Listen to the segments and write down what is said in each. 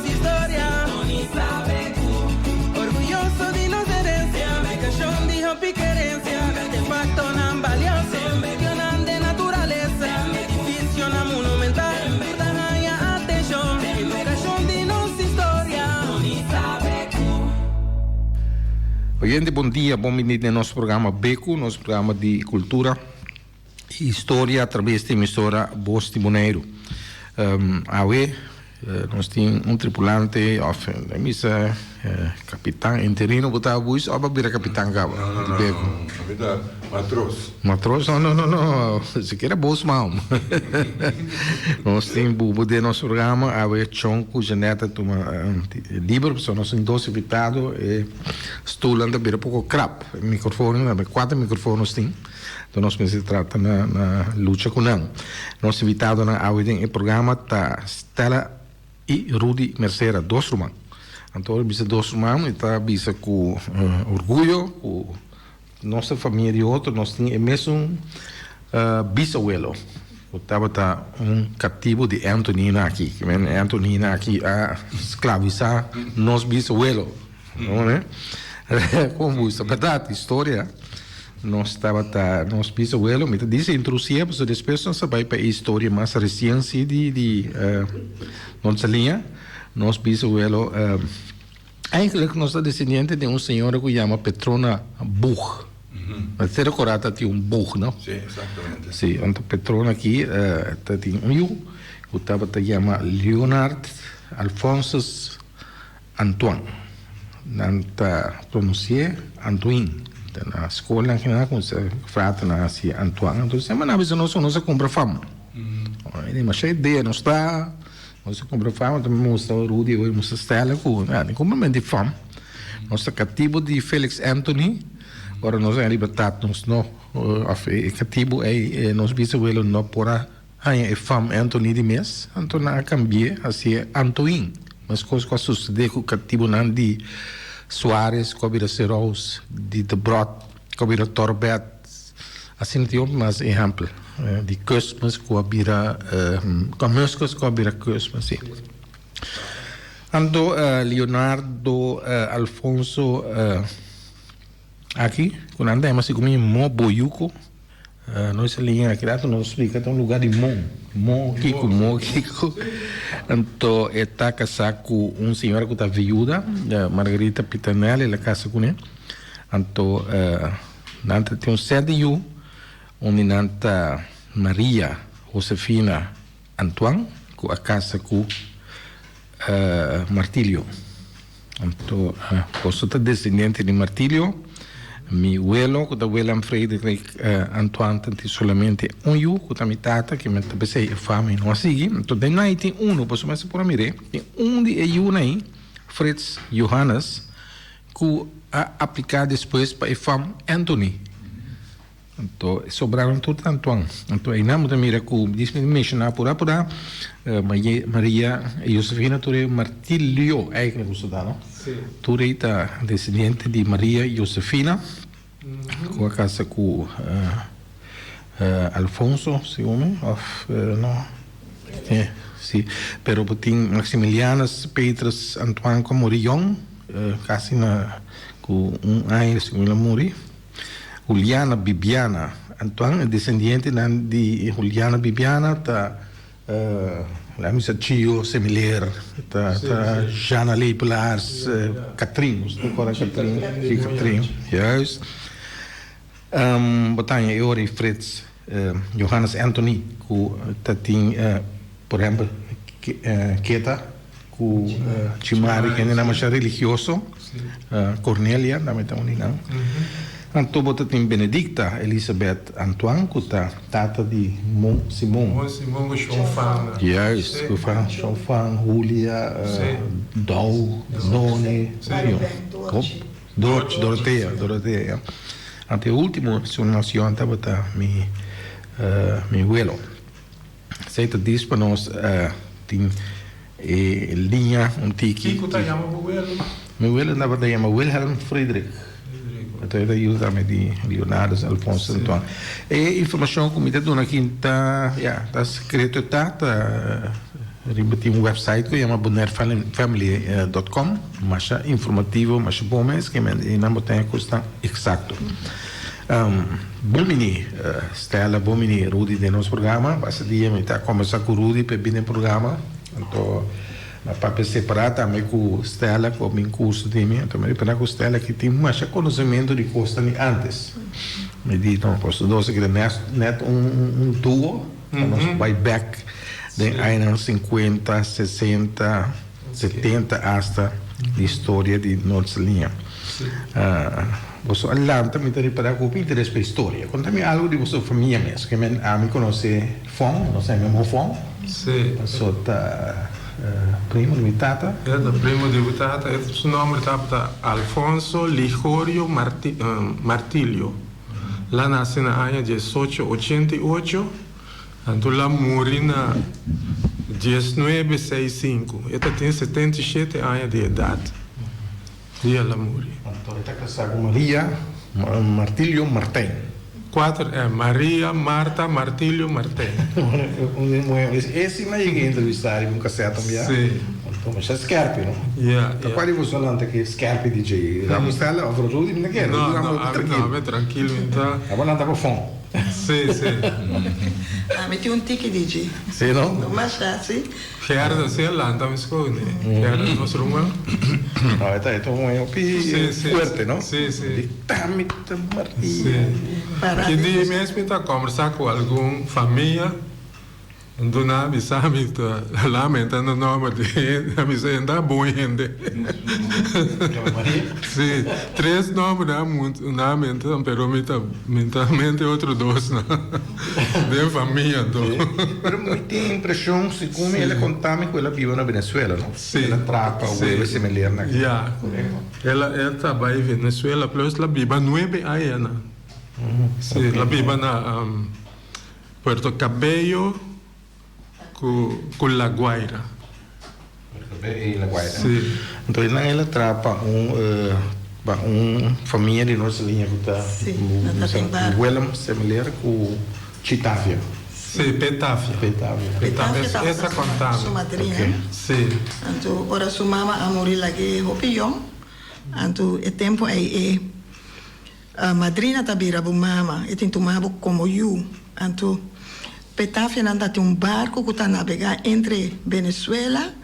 nossa história. Tony sabe cu. Orgulhoso de nossa herencia. Me caixão de roupa querência. Artefacto na valioso. Questionando de natureza. Edifício na monumental. Da rainha atenção. Me caixão de nossa história. Tony sabe cu. Oyente, bom dia, bom minuto no nosso programa Beco, nosso programa de cultura e história através da emissora Voz de Bonaire. Nós temos tripulante, a missa capitão interino, botar bus, ou para capitão cabo de Beco. Capitão, matros. Matros? Não. Se quer boss mal. Nós temos bubu de nosso programa, Chonco, Janeta, livre, porque nós temos 12 invitados e estulando bem pouco crap. Microfone, 4 microfones tem. Então nós se trata na luta com não. Nosso invitado na audiência programa tá Stella e Rudy Mercera, dois irmãos. Então bisa dois irmãos e tá bisa com orgulho, com nossa família de outro, nós temos mesmo bisabuelo. Estava cativo de Antonina aqui, que Antonina aqui a escravizar nosso bisabuelo, não é? Como isso, verdade, história. Nós estava nós bisabuelo, me disse intrusiva, mas depois nós vai para a história mais recente de nossa linha. Nós bisabuelo, eigenlijk nós somos descendentes de uma senhora que chama Petrona Buch. Você recorda que tinha Buch, não? Sim, exatamente. Sim, então Petrona aqui tinha que estava chama Leonard Alphonsus Antoine. Nanta pronunciei Antoine. Na escola que nós frata na assim Antoine, então semana vez nós compra fama. Ele mas a ideia não está, nós compra fama, também mostra o Rudy, hoje mostra Stella, como de fama. Nós cativo de Felix Anthony, agora nós é libertado, nós não cativo é nós bisabuelo não pora é fama Anthony de mês, então na cambie assim Antoine, mas coisas que sucede com cativo não de Soares, Cobira Seros, de Brot, Cobira Torbet, assim tem mais exemplo de Cosmos, Cobira, Comuscos, Cobira Cosmos. Ando Leonardo Alfonso aqui, quando andamos assim como Mo Boyuco, nós linha aqui lá, nós explica um lugar de Mo Kiko. Então, está casado com uma senhora que está viúva, Margarita Pitanelli, ela casa com ele. Então, tem um CDU, onde nanta Maria Josefina Antoine, que a casa com Martílio. Então, eu sou descendente de Martílio. Meu abuelo, que o William Frederick Antoine, tem somente filho, que me tata, que me pensei a fama e não assim. Então, de aí tem posso mais por amire, tem de eu aí, Fritz Johannes, que a aplicar depois para a fama Anthony. Então, sobraram tudo Antoine. Então, aí não me mira que diz-me mencionar por aí, Maria Josefina, tu é Martílio, que você dá, não? Tu é descendente de Maria Josefina, com a casa com Alfonso, segundo, não, sim, pero tem Maximilianas Petras Antoine como Rion, quase com ano segundo ela morreu. Juliana Bibiana Antoine é descendente de Juliana Bibiana, la misa Tio Semilier, Jana Lei Pilars, Catrinho, agora Catrinho, yes. Botanya Eori Fritz, Johannes Anthony, que tem, por exemplo, Keta, que Chimari, que é mais religioso, Cornélia, também está unindo. Então, você tem Benedicta Elizabeth Antoine, que está tata de Simon. Simon Chonfang. Yes, Chonfang, Julia, Dou, Noni, Doroteia. Até o último, se uma nação estava meu abuelo. Seita diz para nós, tem linha, tiki. Quem está chamando o abuelo? Meu abuelo estava chamando Wilhelm Friedrich. Então, ele usa de Leonardo Alfonso Antoine. E informação que me dá aqui está secreto, Ribati um website que chama bonairfamily.com, mas informativo, mas bom mês que e não tem custa exato. Bomini, Stella Bomini, Rudy de nosso programa, basta dia me tá começar com Rudy para vir no programa, então na papel separado também com Stella com o meu curso de mim, então me para com Stella que tem mais conhecimento de coisa antes. Me diz então, posso doce que net duo, nós vai back de anos 50, 60, 70 hasta a história de nossa linha. Você lá também tem para com interesse para a história. Conta-me algo de sua família mesmo, que me conhece Fong, não sei mesmo Fong. Sim. Sou da primo de minha tata. É da primo de minha tata. O nome está Alfonso Ligorio Martillo. Lá nasceu na ano de 1888. Então lá morreu na 1965. Ele tem 77 anos de idade. E ela morreu. Então ele está casado com Maria Martillo Martin. Quatro é Maria Marta Martillo Martin. Esse não é que entrevistar em cassete também. Sim. Então mas é Scarpe, não? Então qual é o seu nome que Scarpe DJ? Vamos estar lá, vou Rudy, não quero. Não, é tranquilo então. Agora não está com fome. Sim. Meti un tique DJ. Sim, não? Mas assim. Gerda, sei lá, então me escolhe. Gerda, nosso irmão. Então é um pouco forte, não? Sim. Tamita Maria. Sim. Que dia mesmo está conversar com algum família. Do nada, sabe, lamentando o nome de a missa ainda bom ainda. Sim, 3 nomes na mente, mas mentalmente outro 2, não? De família, então. Mas me tem impressão, segundo ela contava que ela vive na Venezuela, não? Sim. Ela trapa o bebê semelhante naquilo. Yeah. Ela trabalha em Venezuela, mas ela vive 9 anos. Sim, ela vive na Puerto Cabello, com La Guaira. La Guaira. Sim. Então ela trapa família de nossa linha que está Willem semelhante com Chitávia. Sim, Petávia. Essa contava. Sua madrinha. Sim. Então, ora sua mama a morir lá que Hopion. Então, o tempo aí a madrinha tá vira bu mama, e tem tomado como eu. Então, Petávia não tem um barco que está navegando entre Venezuela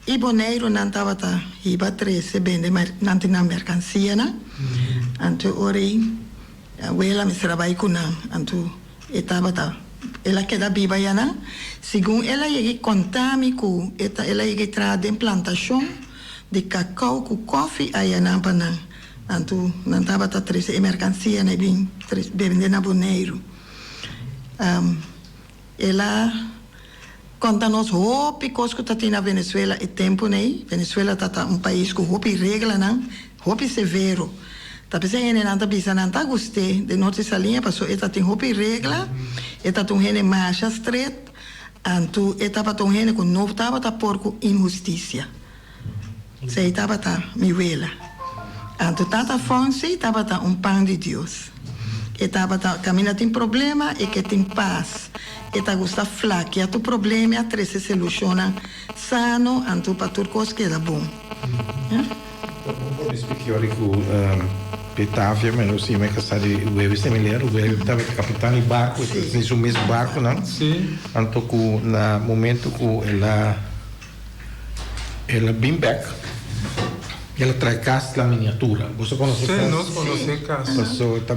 e Bonaire não estava tá iba 13 vende não tem mercancia né. Então, ora ela me trabalha com não. Então, estava tá ela queda viva já não. Segundo ela ia contar-me que ela ia trazer em plantação de cacau com coffee aí não para não. Então, não estava tá 13 mercancia né bem vende na Bonaire. Ela conta-nos hopi coisas que está na Venezuela e tempo né. Venezuela está um país com hopi regra não, hopi severo. Tá pensando em nada bisa não tá gostei de nossa linha passou eta tem hopi regra, eta tem gente marcha straight, anto eta para tem gente com novo tava tá porco injustiça. Se estava tá mi vela. Anto tata fonse tava tá um pão de Deus. Etava tá caminha tem problema e que tem paz. Eta gusta flaque, a tu problema a treze soluciona sano, anto para turcos queda bom. Eu expliquei que Petávia, mas não sei como é que está de o bebê semelhante, o bebê estava capitão de barco, tem o mesmo barco, não? Sim. Então, no momento que ela bem back, ela traz casa na miniatura. Você conhece casa? Sim, nós conhecemos casa.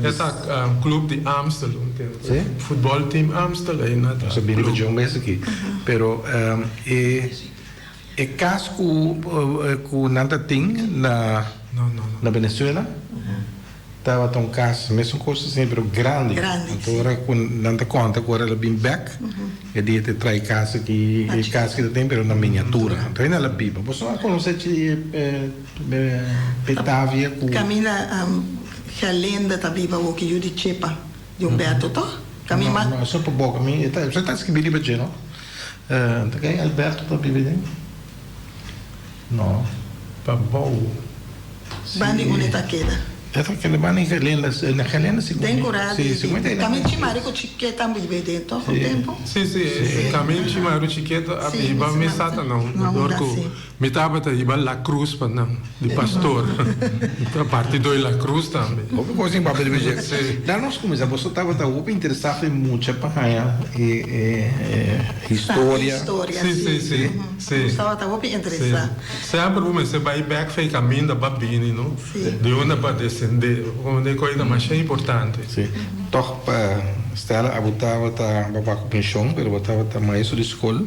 Essa clube de Amstel, futebol team Amstel aí na. Nós vimos de um mês aqui, pero casa que nada tem na Venezuela. Estava tão casa, mesmo coisa sempre grande. Então agora não conta agora ela bem back, e dia te traz casa que tem pero na miniatura. Então ela biba. Você não conhece Petávia com Camila Galenda tá viva o que eu de Chepa de Humberto to? Camila. Não, só por boca mim. Você está escrevendo bem, não? Tá quem Alberto tá vivendo? Não. Para bom. Bandi onde tá queda. Essa que ele vai na Helena, sim. Tem curado. Sim, 50 Também tinha marico chiqueta vive dentro do tempo. Sim. Caminho de Maru Chiqueta, a Iba me sata não. Dorco, me tava a Iba La Cruz para não, de pastor. A parte do La Cruz também. Outra coisa em papel de dizer. Lá nós começamos, você estava interessado em muito para história. Sim. Estava interessado. Sempre você vai back fez caminho da babini, não? De onde para descender, onde é coisa mais importante. Sim. Toch Stella abotava ta babako pensão, pero botava ta maestro de escola.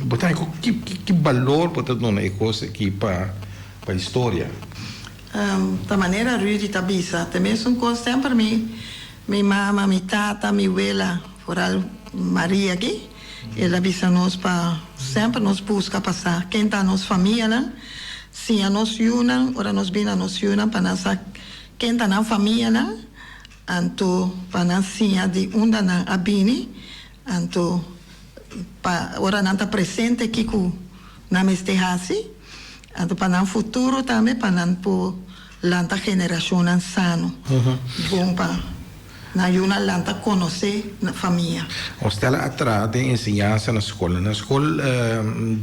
Botar que valor botar numa coisa aqui para história. Da maneira rude da bisa, também são coisas sempre minha mama, minha tata, minha abuela, foral Maria aqui. Ela bisa nós para sempre nos busca passar. Quem está nos família, né? Se a nós unam, ora nós bem a nós unam para nós quem está na família, né? Anto para nós sim de onda na abini, anto para ora não está presente aqui com na mestehasi, anto para nós futuro também para nós por lanta geração sano, bom para na yuna lanta conhecer na família. O Stella atrás tem ensinança na escola. Na escola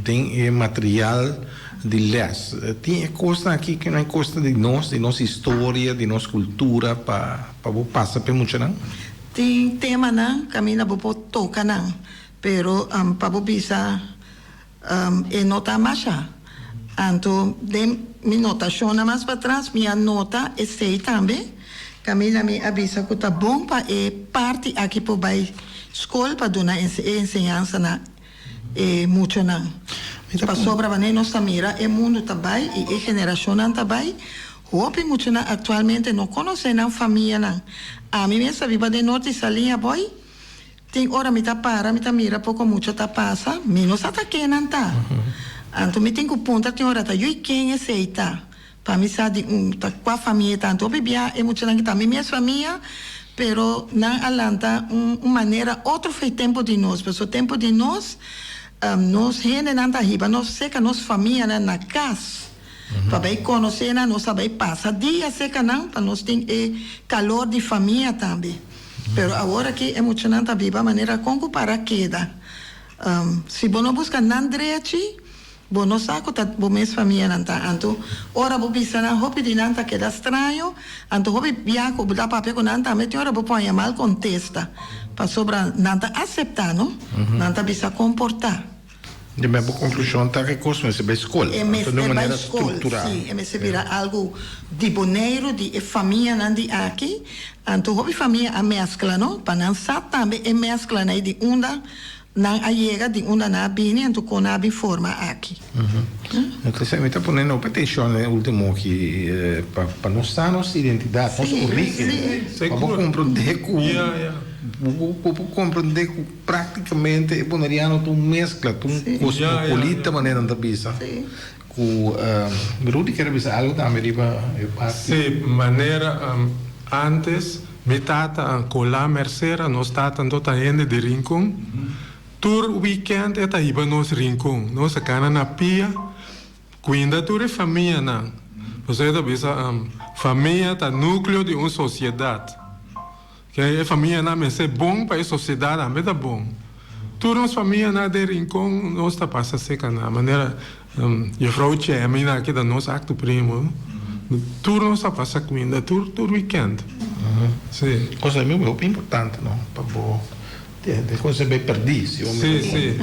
tem material de les. Tem coisa aqui que não é coisa de nossa história, de nossa cultura para passar por muito não. Tem tema não, caminha para tocar não, pero para bisa é nota mais. Então, de minha notação mais para trás, minha nota é 6 também. Camila me avisa que está bom para parte aqui para a escola para dar ensinança na muito não. Para sobra a nossa mira é mundo também e a geração também. Hope muito não atualmente não conhece na família não. A mim mesmo viva de norte salinha boy. Tem hora me tá para me tá mira pouco muito tá passa menos até que não tá. Então me tem que ponta tem hora tá eu quem é seita. Para mim sabe tá com a família tanto bebia é muito que também minha família pero na alanta maneira outro foi tempo de nós pessoal tempo de nós nós gente não tá riba nós seca nós família na casa para bem conhecer nós saber passa dia seca não para nós tem calor de família também pero agora que é muito não tá viva maneira como para queda se você não busca não direito bom, não saco tá bom mesmo família não tá, então ora vou pensar na roupa de não tá que dá estranho, então roupa biaco dá papel com não tá, mas tem hora vou pôr mal contesta, para sobra não tá aceitar, não? Não tá bisa comportar. De minha conclusão tá que coisa mas é escola, de maneira estrutural. Sim, é se vira algo de boneiro de família não de aqui, então roupa família a mescla, não? Para não sabe também é mescla né de onda não a chega de onde na bine então com a forma aqui. Então você me está ponendo uma atenção no último que para nós nossa identidade, nosso origem, para compreender para compreender que praticamente poderia não ter mescla, um cosmopolita maneira da bisa. Com Rudy quer dizer algo também riba parte. Sim, maneira antes me tata com la mercera nós tata toda gente de Rincón. Tur weekend eta iba nos rincón, nos acana na pia, cuida tur família na. Você tá bisa família tá núcleo de uma sociedade. Que a família na me ser bom para a sociedade, a tá bom. Tur nos família na de rincón, nós tá passa seca na maneira eu frau che, a mina aqui da nosso acto primo. Tur nós tá passa cuida, tur weekend. Sim. Coisa muito importante, não? Para boa. De coisa bem perdida. Sim.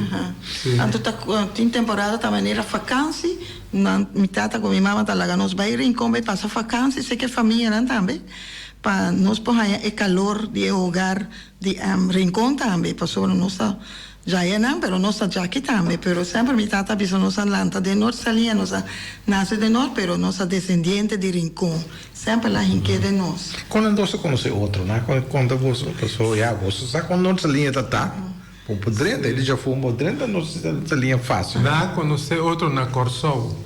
Então, tem temporada da maneira vacância, minha tata com minha mãe tá lá nos vai rincón vai passar vacância, sei que família não também, para nós por aí é calor de hogar de rincón também, para sobre nossa já é não, pero nossa já aqui também, pero sempre minha tata bisa nossa lanta de norte salinha nossa nasce de norte, pero nossa descendente de rincón, sempre lá hinque de nós. Quando você conhece outro, né? Quando você pessoa já você sabe quando nossa linha tá por dentro, ele já foi por dentro, nossa linha fácil. Lá conhecer outro na Corsol,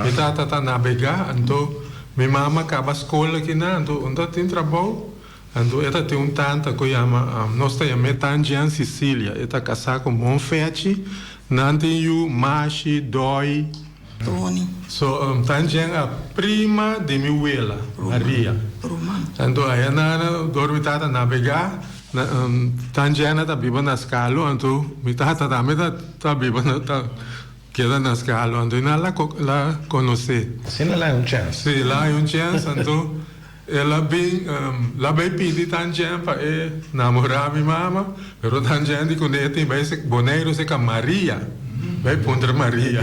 minha tata tá navegar, então minha mama acaba a escola aqui na, então tem trabalho. Então, ela tem tanta que chama, nós temos Tangian Sicília, ela casada com Monfete, não tem o Machi, Doi, Tony, So, tanjeng a prima de mi abuela, Maria. Roman. Tanto a nana dormitata navega, tanjena ta biba na scalo, anto mi tata ta biba na ta queda na scalo, anto ina la conosce. Se não lá é chance. Sì, là è un chance, anto ela bem, la bei pidi tanjen pa namorare mi mamma, però tanjen di conete bei se boneiro se ca Maria. Vai punter Maria.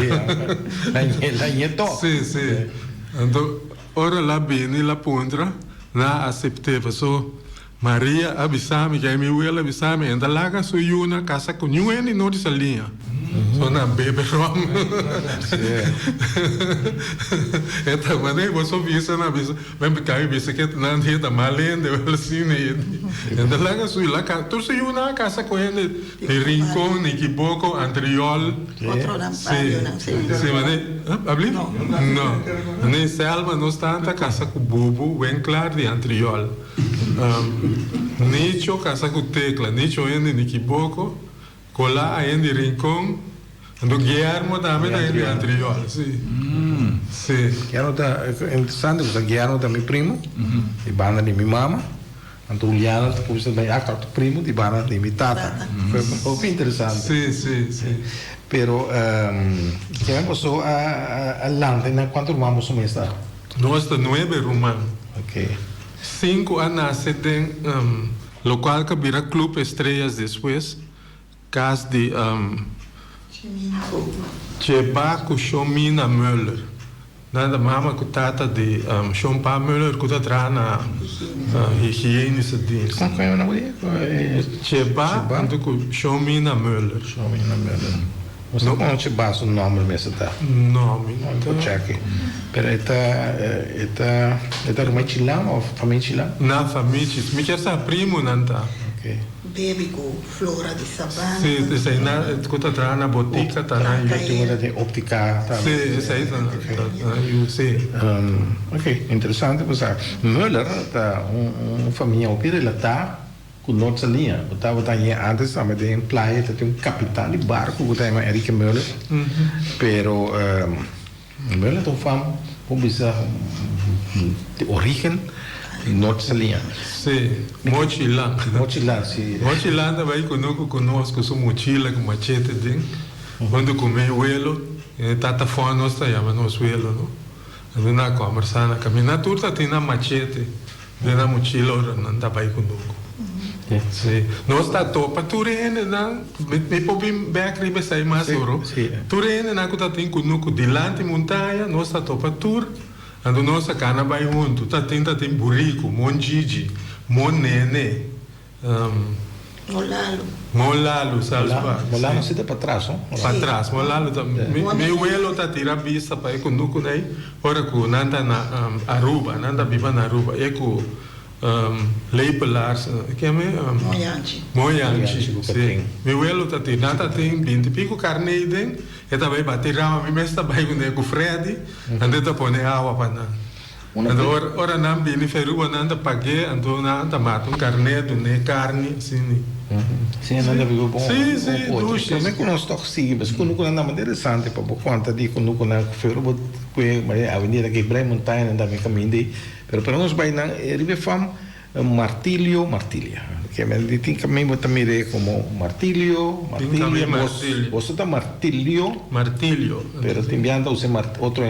Lá é top. Sì, sì. Anto ora la bini la puntra na accepteva so Maria abisami che mi vuole abisami e dall'aga su una casa con nueni non di salinha. Sono bebe rom. E ta mane você visa na visa. Vem para cá e visa que não tem da malende ou assim né. E dall'aga su la casa tu su una casa com ele de rincón ni equivoco anterior. Outro lampário, não sei. Sì, ma abli? No. Ne selva non stanta casa cu bubu, ven clar di antriol. Nicio casa cu tecla, nicio endi ni kiboko, cola endi rincon, ando Guillermo também endi antriol, sì. Sì. Guillermo tá interessante, porque Guillermo tá meu primo, de banda de minha mama. Então Juliana depois também a quarto primo de banda de minha tata. Foi bem interessante. Sì, sì, sì. Pero que me pasó adelante, ¿no? ¿Cuántos hermanos son esta? Nós 9 rumán. Ok. 5 nasce em local que vira Club Estrelas depois, casa de Chebaco Chomina Müller. Nada mama com tata de Chompa Müller que tá na higiênica dienst. Como é o nome? Cheba, com Chomina Müller. Chomina Müller. Você não conhece o nome mesmo, tá? Nome. Vou checar. Pero esta irmã chilena ou família chilena? Na família, me quer saber primo não tá. Ok. Baby com Flora de Savana. Sim, essa aí na escuta tá na botica, tá na Tem de óptica, tá? Sim, essa aí tá na sim. Ok, interessante, pois Müller tá uma família opera, ela tá com nossa linha. Eu estava antes também de em praia, tem capitão de barco, que tem Erika Müller. Pero Müller tem fama, como diz, de origem nossa linha. Sim, mochila. Mochila, sim. Mochila vai conosco sua mochila com machete dentro. Quando come uelo, tata fora nós chama nosso uelo, não? Ando na conversa, na caminhada, tudo tem na machete, na mochila, não dá vai conosco. Sim. Nós está topa, tu rende na, me pobi back ribe sai mais ouro. Tu rende na kuta tem conosco dilante montanha, nós está topa tour. Ando nossa cana vai junto, tá tem burrico, mon Gigi, mon nene. Molalo, salva. Molalo se dá para trás, não? Para trás, molalo tá. Meu abuelo tá tira vista para ir conosco daí. Ora com nanda na Aruba, nanda viva na Aruba, é com Leipelaars, que é Moyanchi. Sim. Meu abuelo tá tira, nanda tem 20 pico carne aí dentro. E também bater rama, me mesta vai com o Freddy, ande tá pone água para nada. Ora não bini feru nanda pague, ando nanda mata carne, né carne, sim. Sim, nanda vivo bom. Sim, duas. Também com nós toxi, mas quando quando anda interessante para por conta de quando quando na feru que a avenida que Brei Montanha anda me caminho de, pero nós vai na ribe fam martilha. Que me tem caminho também como martilho. Você tá martilho. Pero tem vianda você outro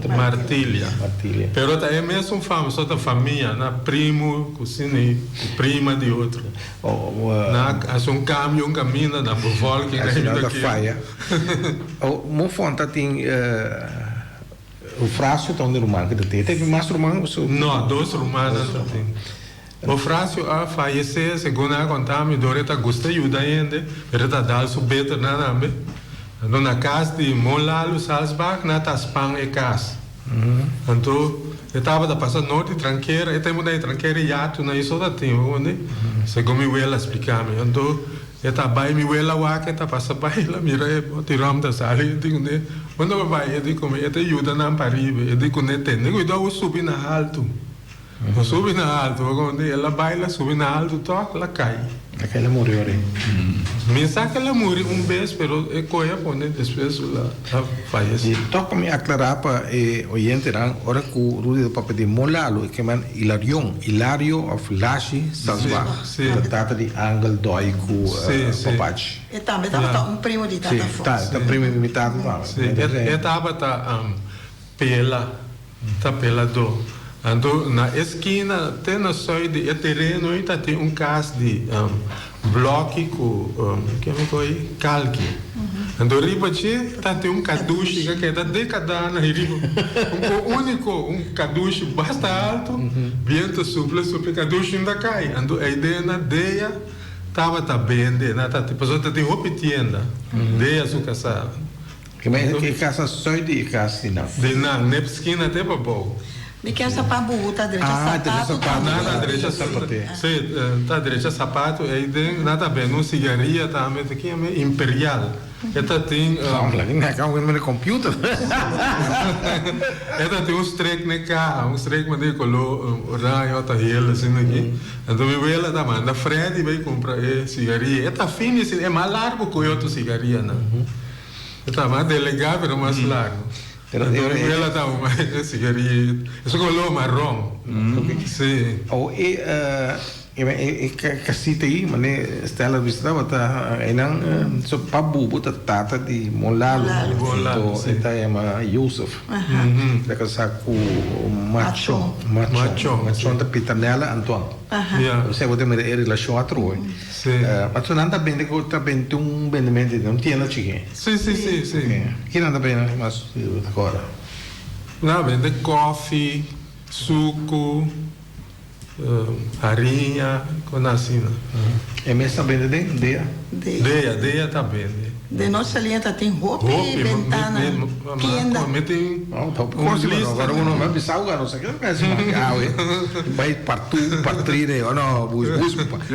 martilha. Pero tá é mesmo fama, só da família, na primo, cosine, prima de outro. Na um caminho na bovol que é da faia. O mo fonta tem o frasco tão de romano que tem mais romano você? Não, 2 romanos tem. O Frásio a falecer, segundo a contar, me doreta gosta de ajudar ainda, pero tá dal subeta na name. Então na casa de Molalo Salzbach, na Taspang e casa. Então eu tava da passar norte tranqueira, eu tenho daí tranqueira jato na isso da tempo, né? Segundo me ela explicar me. Então eu tá vai me ela wa que tá passa vai lá mira tiram da sala e digo né, quando vai eu digo me te ajuda na paribe, eu digo né tem, eu dou subir na alto. Subi na alto, quando ela baila, subi na alto, toca, ela cai. Aquela morreu aí. Mensaje que ela morreu vez, pero é coisa pone depois ela faleceu. E toca me aclarar para oyente ran, ora que o Rudy do papel de Molalo, que man Hilario of Lashi Salzburg, Sim. tratata de Angel Doi com Popach. E também estava um primo de Tata Sim, Fox. tá primo imitado lá. Sim, estava pela do. Ando na esquina, tem na sói de terreno e tem um caso de bloco com que é coi calque. Ando riba che tem um caduche que é da década na riba. Um único caduche basta alto, vento supla caduche ainda cai. Ando a ideia na deia tava bende, na tá tipo só tem roupa tienda. Deia su casa. Que casa sói de casa não. De na esquina até para bom. Me quer sapato, tá direita sapato. Nada direita sapato. Sim, tá direita sapato. Aí tem nada bem, um cigarrilha também aqui é imperial. Esta tem. Vamos lá, nem acabo de ver computer. Esta tem streck na carro, streck mas de color orange ou tahil assim aqui. Então me vê ela também. Da Fred vai comprar cigarrilha. Esta fina é mais largo que o outro cigarrilha, não? Esta mais delegado, mas mais largo. Ela tá uma cigarrilha. Isso color marrom. Sim. Ou casita aí, mas Stella visitava tá ainda só pabu bota tata de Molalo, então esta é uma Yusuf, da casa com macho da Pitanela Antoine. Você pode ter relação a troi. Mas tu não tá bem que tá bem um bendimento não tinha na chique. Sim. Que não tá bem mas agora. Não vende coffee, suco. Farinha, coisa assim. É mesmo também de Deia também. De nossa linha tem roupa e ventana, quenda. Não, tá agora não vai pensar agora, não sei o que vai partir, ou não, busco.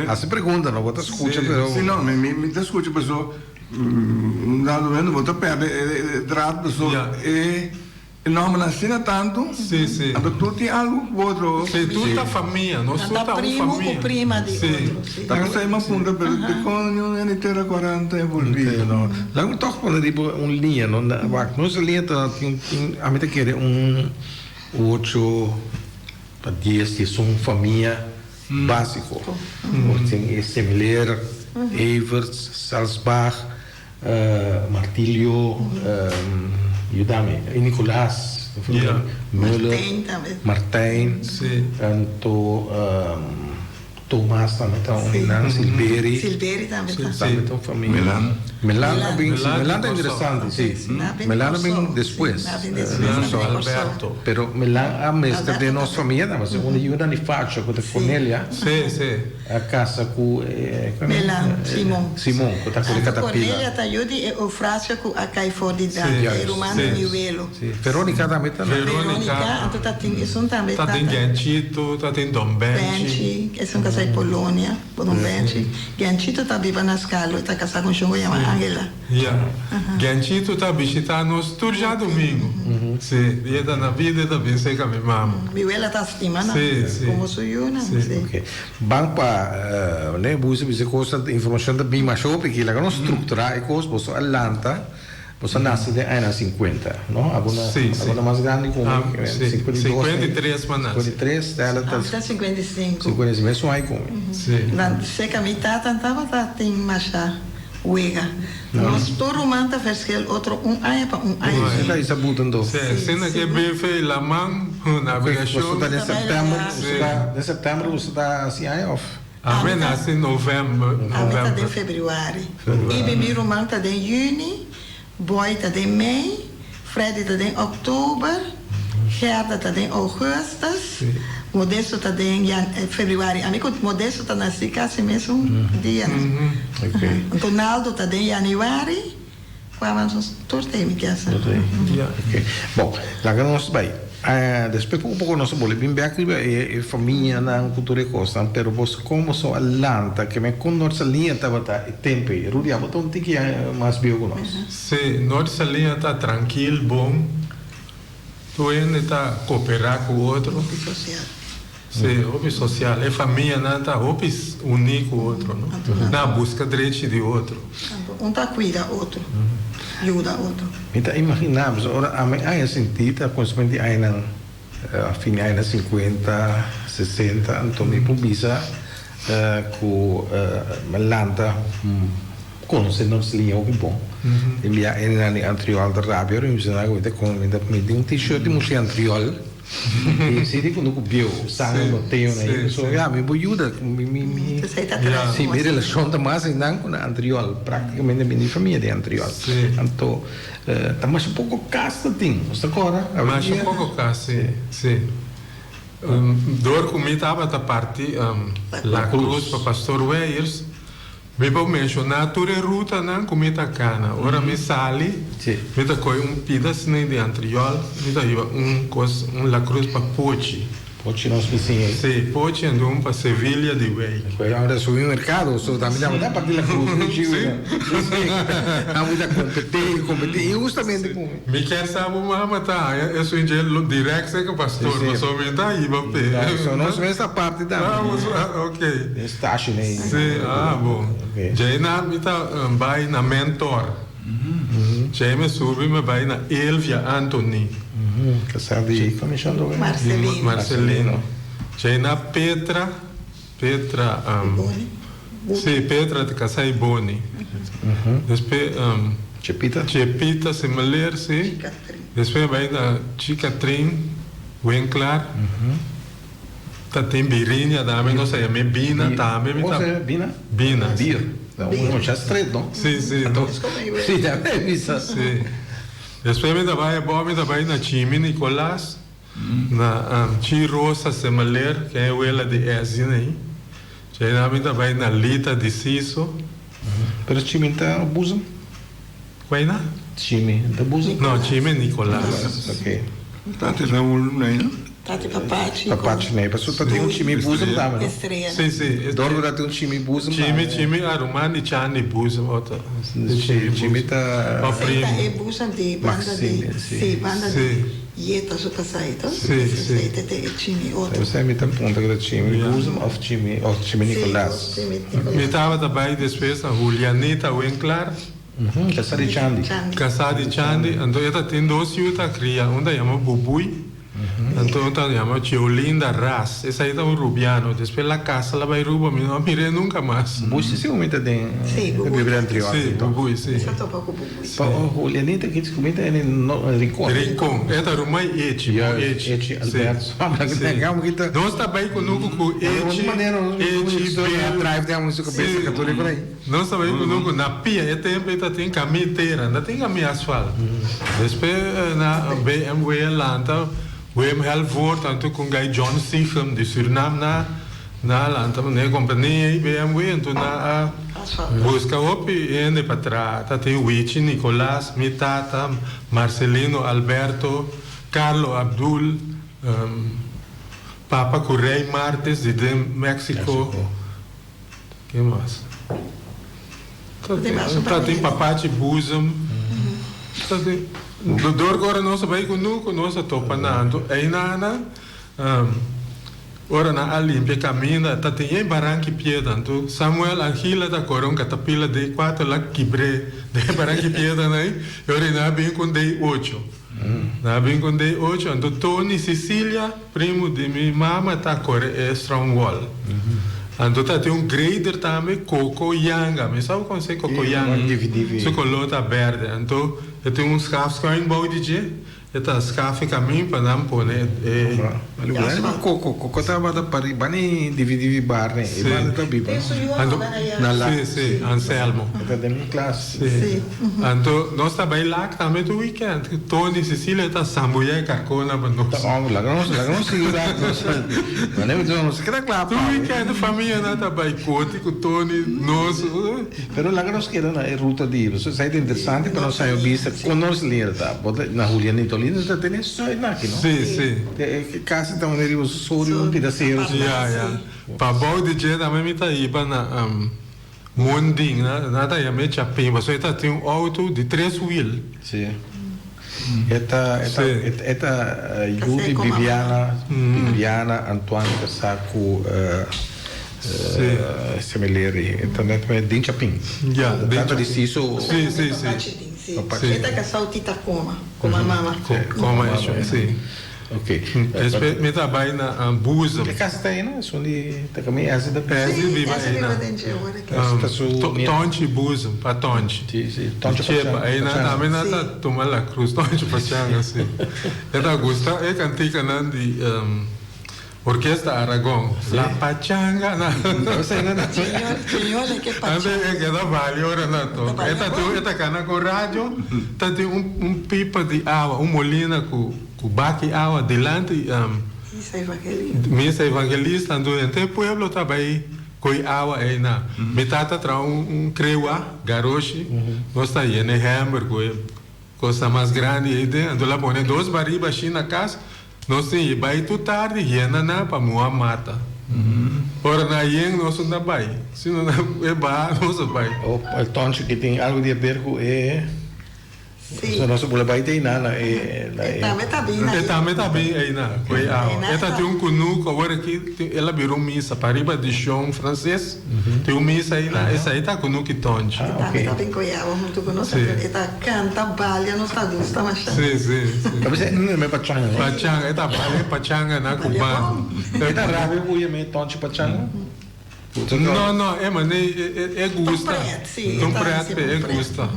Assim pergunta, não vou escutar, pero Sim, não, me escuta, pessoa, dado vendo, vou perder, trato, pessoa, não, mas assim tanto. Sim. Então tu tem algo outro. Sim, tu tá família, nós somos primo família. com prima de outro. Tá com uma punta, pero de conho ele terá 40 envolvido. não. Lá me toca quando tipo linha, não, nossa linha tá tem a meta querer 8 para 10 de são família básico. Tem Semler, Evers, Salzbach, Martilho, Ayúdame, Nicolás, Müller, Martin, Tomás também está Silveri também está. família. Melan é interessante, sim. Melan é bem depois. Alberto. Pero Melan a mestra de nossa família, mas quando eu não faço com a Cornélia, a casa com Melan, Simon, com a Catapila. Cornélia está aí o frase com a caiforde da Romano Nivelo. Verônica também está. Verônica, então tem isso também. Tá tem Ganchito, tá tem Dom Benchi. Que são casados em Polônia, Dom Benchi. Ganchito está viva na escala, está casado com um chungo chamado Angela. Ganchito está visitando nós todo já domingo. Sim, e está na vida e também sei que a minha mamãe. Ela está estimando, como sou eu, não sei. Bang pa, né, busca coisa informação da Bima Shop, que lá não estruturar e coisa, você Atlanta, você nasce de anos 50, não? Agora mais grande como 53 manas. 53, ela está 55. 55, isso aí como. Sim. Sei que a minha tata tem machá. Uega. Nós todo romanta verschil outro ano para ano. Você está sabotando. Cena que bem la mão na Você está de setembro, você está assim aí off. A minha nasce em novembro. A minha está em fevereiro. E bem romanta está em junho, boy está em maio, Freddy está em outubro, Gerda está em agosto. Modesto está em fevereiro. Amigo, Modesto está nascido quase mesmo dia. Então, Naldo está em janeiro. Vamos torcer, me quer saber. Bom, lá que nós vai. Depois um pouco nós vamos bem aqui a família na cultura costa, pero você como só Atlanta que me com nossa linha estava tempo, Rudy, a botar tem que mais bio com nós. Sim, nossa linha está tranquilo, bom. Tu ainda está cooperar com o outro. Sim, hobby social. É família, não tá hobby unir com o outro, não? Na busca direito de outro. Um tá cuida outro, ajuda outro. Então, imaginamos, ora, há sentido, principalmente a fim de 50, 60, então me publica com Melanta, conhecendo se linha o bom. Ele é na anterior da Rábia, eu me lembro com um t-shirt de música anterior. E se dico no cubio, sangue no teu, né? So, me ajuda, sim, minha relação tá mais ainda com a anterior, praticamente minha família de anterior. Então, tá mais um pouco casta, tem, você agora? Mais um pouco casta, sim. Dor comigo estava da parte La Cruz para Pastor Weyers. Me vou mencionar toda a ruta não comida cana. Ora me sali, me dá coi pedaço de anterior, me dá La Cruz para Pochi. Pochi nós vizinhos. Sim, Pochi andou para Sevilha de Wey. Agora subi no mercado, só também dá para partir La Cruz. Há muita competir, e justamente com. Me quer saber uma tá, eu sou ingênuo direto com o pastor, mas só me dá aí, vai. Só nós vemos essa parte da. Ok. Estágio, né? Sim, bom. Já na me tá vai na mentor. Já me subi me vai na Elvia Antoni. Casado de comissão Marcelino. Já na Petra. Sim, Petra de Casai Boni. Depois Chepita Similar, sim. Depois vai na Chicatrin Winkler. Tá tem Birinha também, não sei, me Bina também. Bina? Bina. Não, já estreito, não? Sim. Sim, já é isso. Sim. Depois me vai na Chimi Nicolás, na Chirosa Similar, que é ela de Ezina aí. Já me vai na Lita de Siso. Pero Chimi está abusando? Qual é? Chimi, está abusando? Não, Chimi Nicolás. Ok. Tá tendo um aí, Tati Papachi. Papachi, né? Passou para ter um time abusando, tá, mano? Estreia. Sim. Dorme para ter um time abusando. Time Arumani Chani abusando, outra. Time tá. É busan de banda de. Sim, banda de. Ieta su passaito. Sim. Tem time outro. Você me tá ponta que time abusando of time Nicolás. Me estava também depois a Julianita Winkler. Casado de Chandi. Então ela tem 2 ciútas cria, uma chama Bubui. Então outra chama Chiolinda Ras. Essa aí tá um rubiano. Depois a casa ela vai ruba, não mirei nunca mais. Bubui se comenta tem. Sim, Bubui. Sim, Bubui, sim. Só topa com Bubui. Julianita que comenta é no Rincon. Rincon. Essa rumai Eti. Eti Alberto. Nós também conosco com Eti. Drive tem música cabeça católica por aí. Nós também conosco na pia. É tempo que tem caminho inteira, não tem caminho asfalto. Depois na BMW Lanta, o Helvoort, tanto com o John Sichem de Suriname na Lanta, na companhia BMW, então na busca op e para trás, tem o Wichi, Nicolás, Mitata, Marcelino, Alberto, Carlo Abdul, Papa Correy Martes de México. Que mais? Tem Papachi Buzam. Dor agora nós vai conosco, nós topanando. Aí na ora na Olimpia caminha, tá tem Barranqui Piedra, então Samuel Angela da Corão catapila de 4 lá quebre de Barranqui Piedra, né? Eu na bem com de 8. Na bem com de 8, então Tony Cecília, primo de minha mama tá corre Strongwall. Então tem um grader também, Coco Yanga, mas sabe como é Coco Yanga? Isso colota verde. Então tem um scarf que é um bom DJ, esta scarf caminho para não pôr, né? Coco estava da Paribani dividir bar, né? E banda tá biba. Sim, Anselmo. Está dentro de classe. Sim. Então nós também lá também do weekend, Tony Cecília está sambuia carcona para nós. Vamos lá, não segurar. Não se queda claro. Do weekend família não tá bem cote com Tony nós. Pero lá que nós queremos é ruta de ir. Isso é interessante para nós sair vista com nós ler, tá? Na Julianita Olina está tendo isso aí aqui, não? Sim. Casa então onde ele sório um pedacinho. Para bom DJ também me tá aí para na Monding, nada é meio chapim, mas aí tá tem um auto de 3 wheels. Sim. Esta Yuri Viviana Antoine Casaco Semeleri, então é Dinchapin. Já, preciso. Sim. Esta que só Titacoma, como a mama. Como é isso, sim. Ok. Me trabalho na Busa. A casa está aí, né? Só de também essa da peça viva aí na. Tonte Busa, para Tonte. Tonte Chepa, aí na também na tá tomando a cruz, Tonte Pachanga, assim. Ela gosta, é cantica não de Orquestra Aragão. La Pachanga, não sei nada. Senhor, que Pachanga. É que dá vale ora na toca. Esta cana com rádio, tá tem pipa de água, molina com baque água delante. Missa evangelista, ando em tem pueblo também com água aí na. Metade traz creua, garoche, nós tá aí, né, hamburger, coisa mais grande aí dentro, ando lá põe 2 barribas assim na casa. Nós temos vai tu tarde, hiena na para moa mata. Ora na hien nós não vai. Se não é bar, nós vai. O tonte que tem algo de ver com Sim. Se nós não vai ter nada Também tá bem aí na. Esta tem cunuco agora que ela virou missa para riba de chão francês. Tem missa aí na. Essa aí tá cunuco e tonte. Também tá bem coiava junto com nós. Esta canta balha nos adultos tá machando. Sim. Mas não é pachanga. Pachanga, esta balha pachanga na cubana. Esta rádio o ia me tonte pachanga. Não, é gusta. Tom preto, é gusta.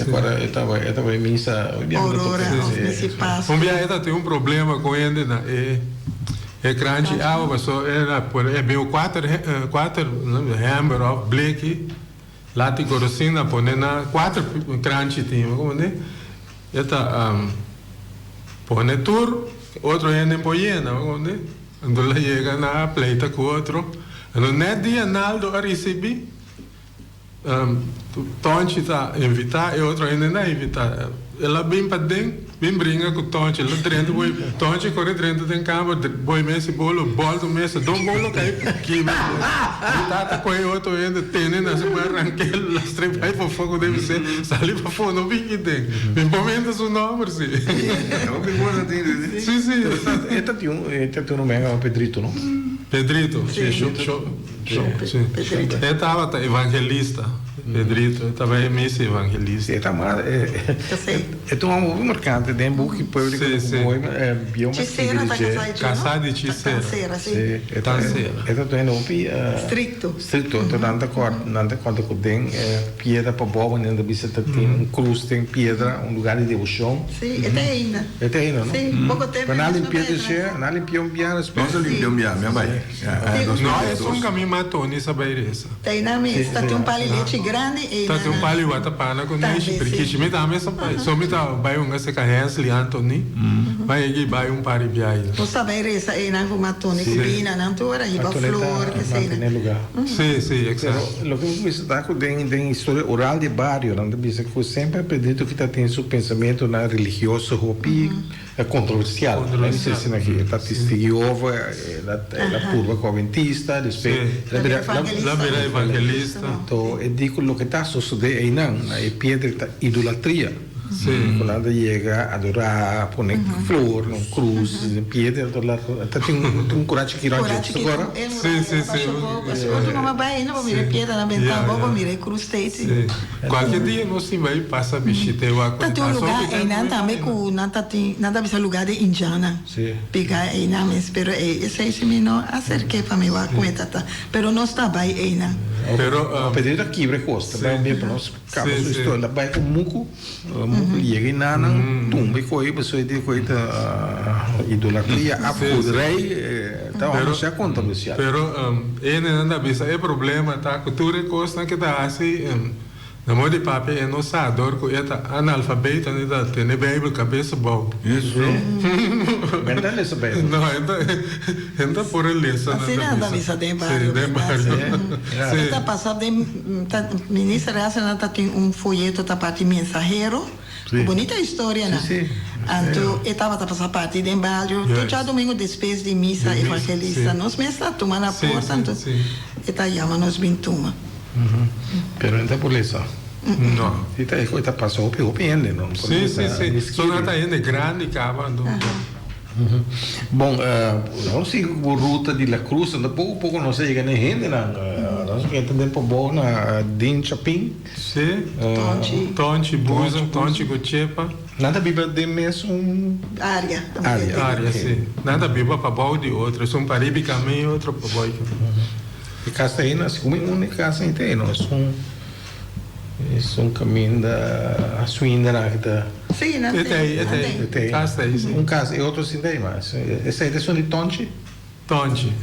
Agora eu estava em missa. Aurora, nesse passo. Ela tem problema com ele, é grande água, só é bem 4 hammer of black, lati corosina, põe na 4 crunch tinha, como né? Esta põe tur, outro é nem poiena, como né? Quando ela chega na pleita com outro, no net dia naldo a receber. Tonte está invitar e outro ainda não invitar. Ela bem para dentro, bem brinca com Tonte. Ela dentro, Tonte corre dentro tem cama, boi messe bolo, do messe, bolo cai aqui. Tá com o outro ainda tem, né? Se vai arrancar, as 3 vai para fogo deve ser, sair para fogo, não vi que tem. Bem momento seu nome, sim. É o que gosta dele, Sim. Esta tem um nome é Pedrito, não? Pedrito, sim. Ele estava evangelista. Pedrito, também é missa evangelista. É um amor marcante dentro do público. Ticeira está casada de Ticeira. Tanceira. É um nome Stricto. Então não te conta com tem pedra para boa, ainda visita tem cruz, tem pedra, lugar de devoção. Sim, é ainda, não? Sim, pouco tempo. Na limpeza, na limpeza bem. Nós limpamos bem, minha mãe. Não, é caminho matou nessa beireza. Tem na mesa, tem palilete grande e tá tem palio wata pana com nishi porque me dá mesa pai só me dá vai se carrega ali Antoni vai aqui vai pari viagem não sabe reza e não matone cubina não tora e flor que sei né lugar sim exato lo que me está com tem história oral de barrio não diz que sempre acredito que tem seu pensamento na religioso hopi é controversial não sei se aqui está testigo la curva conventista depois la vera evangelista então é digo lo que está sucedendo aí não é pedra idolatria quando ela chega a adorar põe flor cruz pedra tá tem coragem que irá agora sim outro não vai não mira pedra na ventana vou mirar cruz state qualquer dia nós sim vai passar bichite eu tá tem um lugar aí não também com nada bisa lugar de indiana pegar aí não me espero esse esse menino acerquei para me va cuenta tá pero não está bem aí não pedir aqui recosta bem para nós acaba sua história vai com muco chega em nada tumba e coi pessoa de coita idolatria a rei então não se conta Luciano pero ele não bisa é problema tá cultura costa que tá assim na moda de papel é nossa ador com esta analfabeta né da tem Bíblia cabeça boa isso verdade essa bem não ainda por ele essa assim nada bisa de barrio está passando de ministra essa tá tem folheto da parte mensageiro bonita história né então estava a passar parte de barrio todo domingo depois de missa evangelista nós mesmos está tomando a porta então está chamando nos bintuma pero então por isso No. Ita passou hopi ende, não? Sim. Só nada ainda grande cavando. Bom, não sei a ruta de La Cruz, ainda pouco não sei que nem rende, não. Nós que entendemos por bom na Din Chapin. Sim. Tonchi, Buzan, Tonchi, Guchepa. Nada biba de mesmo área. Área, sim. Nada biba para bom de outro. Um paribe caminho, outro para bom. E casa aí, nós como única casa inteira, nós caminho da Suína na vida. Sim, não tem. Casa aí, sim. Caso e outro sim tem mais. Essa aí são de Tonchi.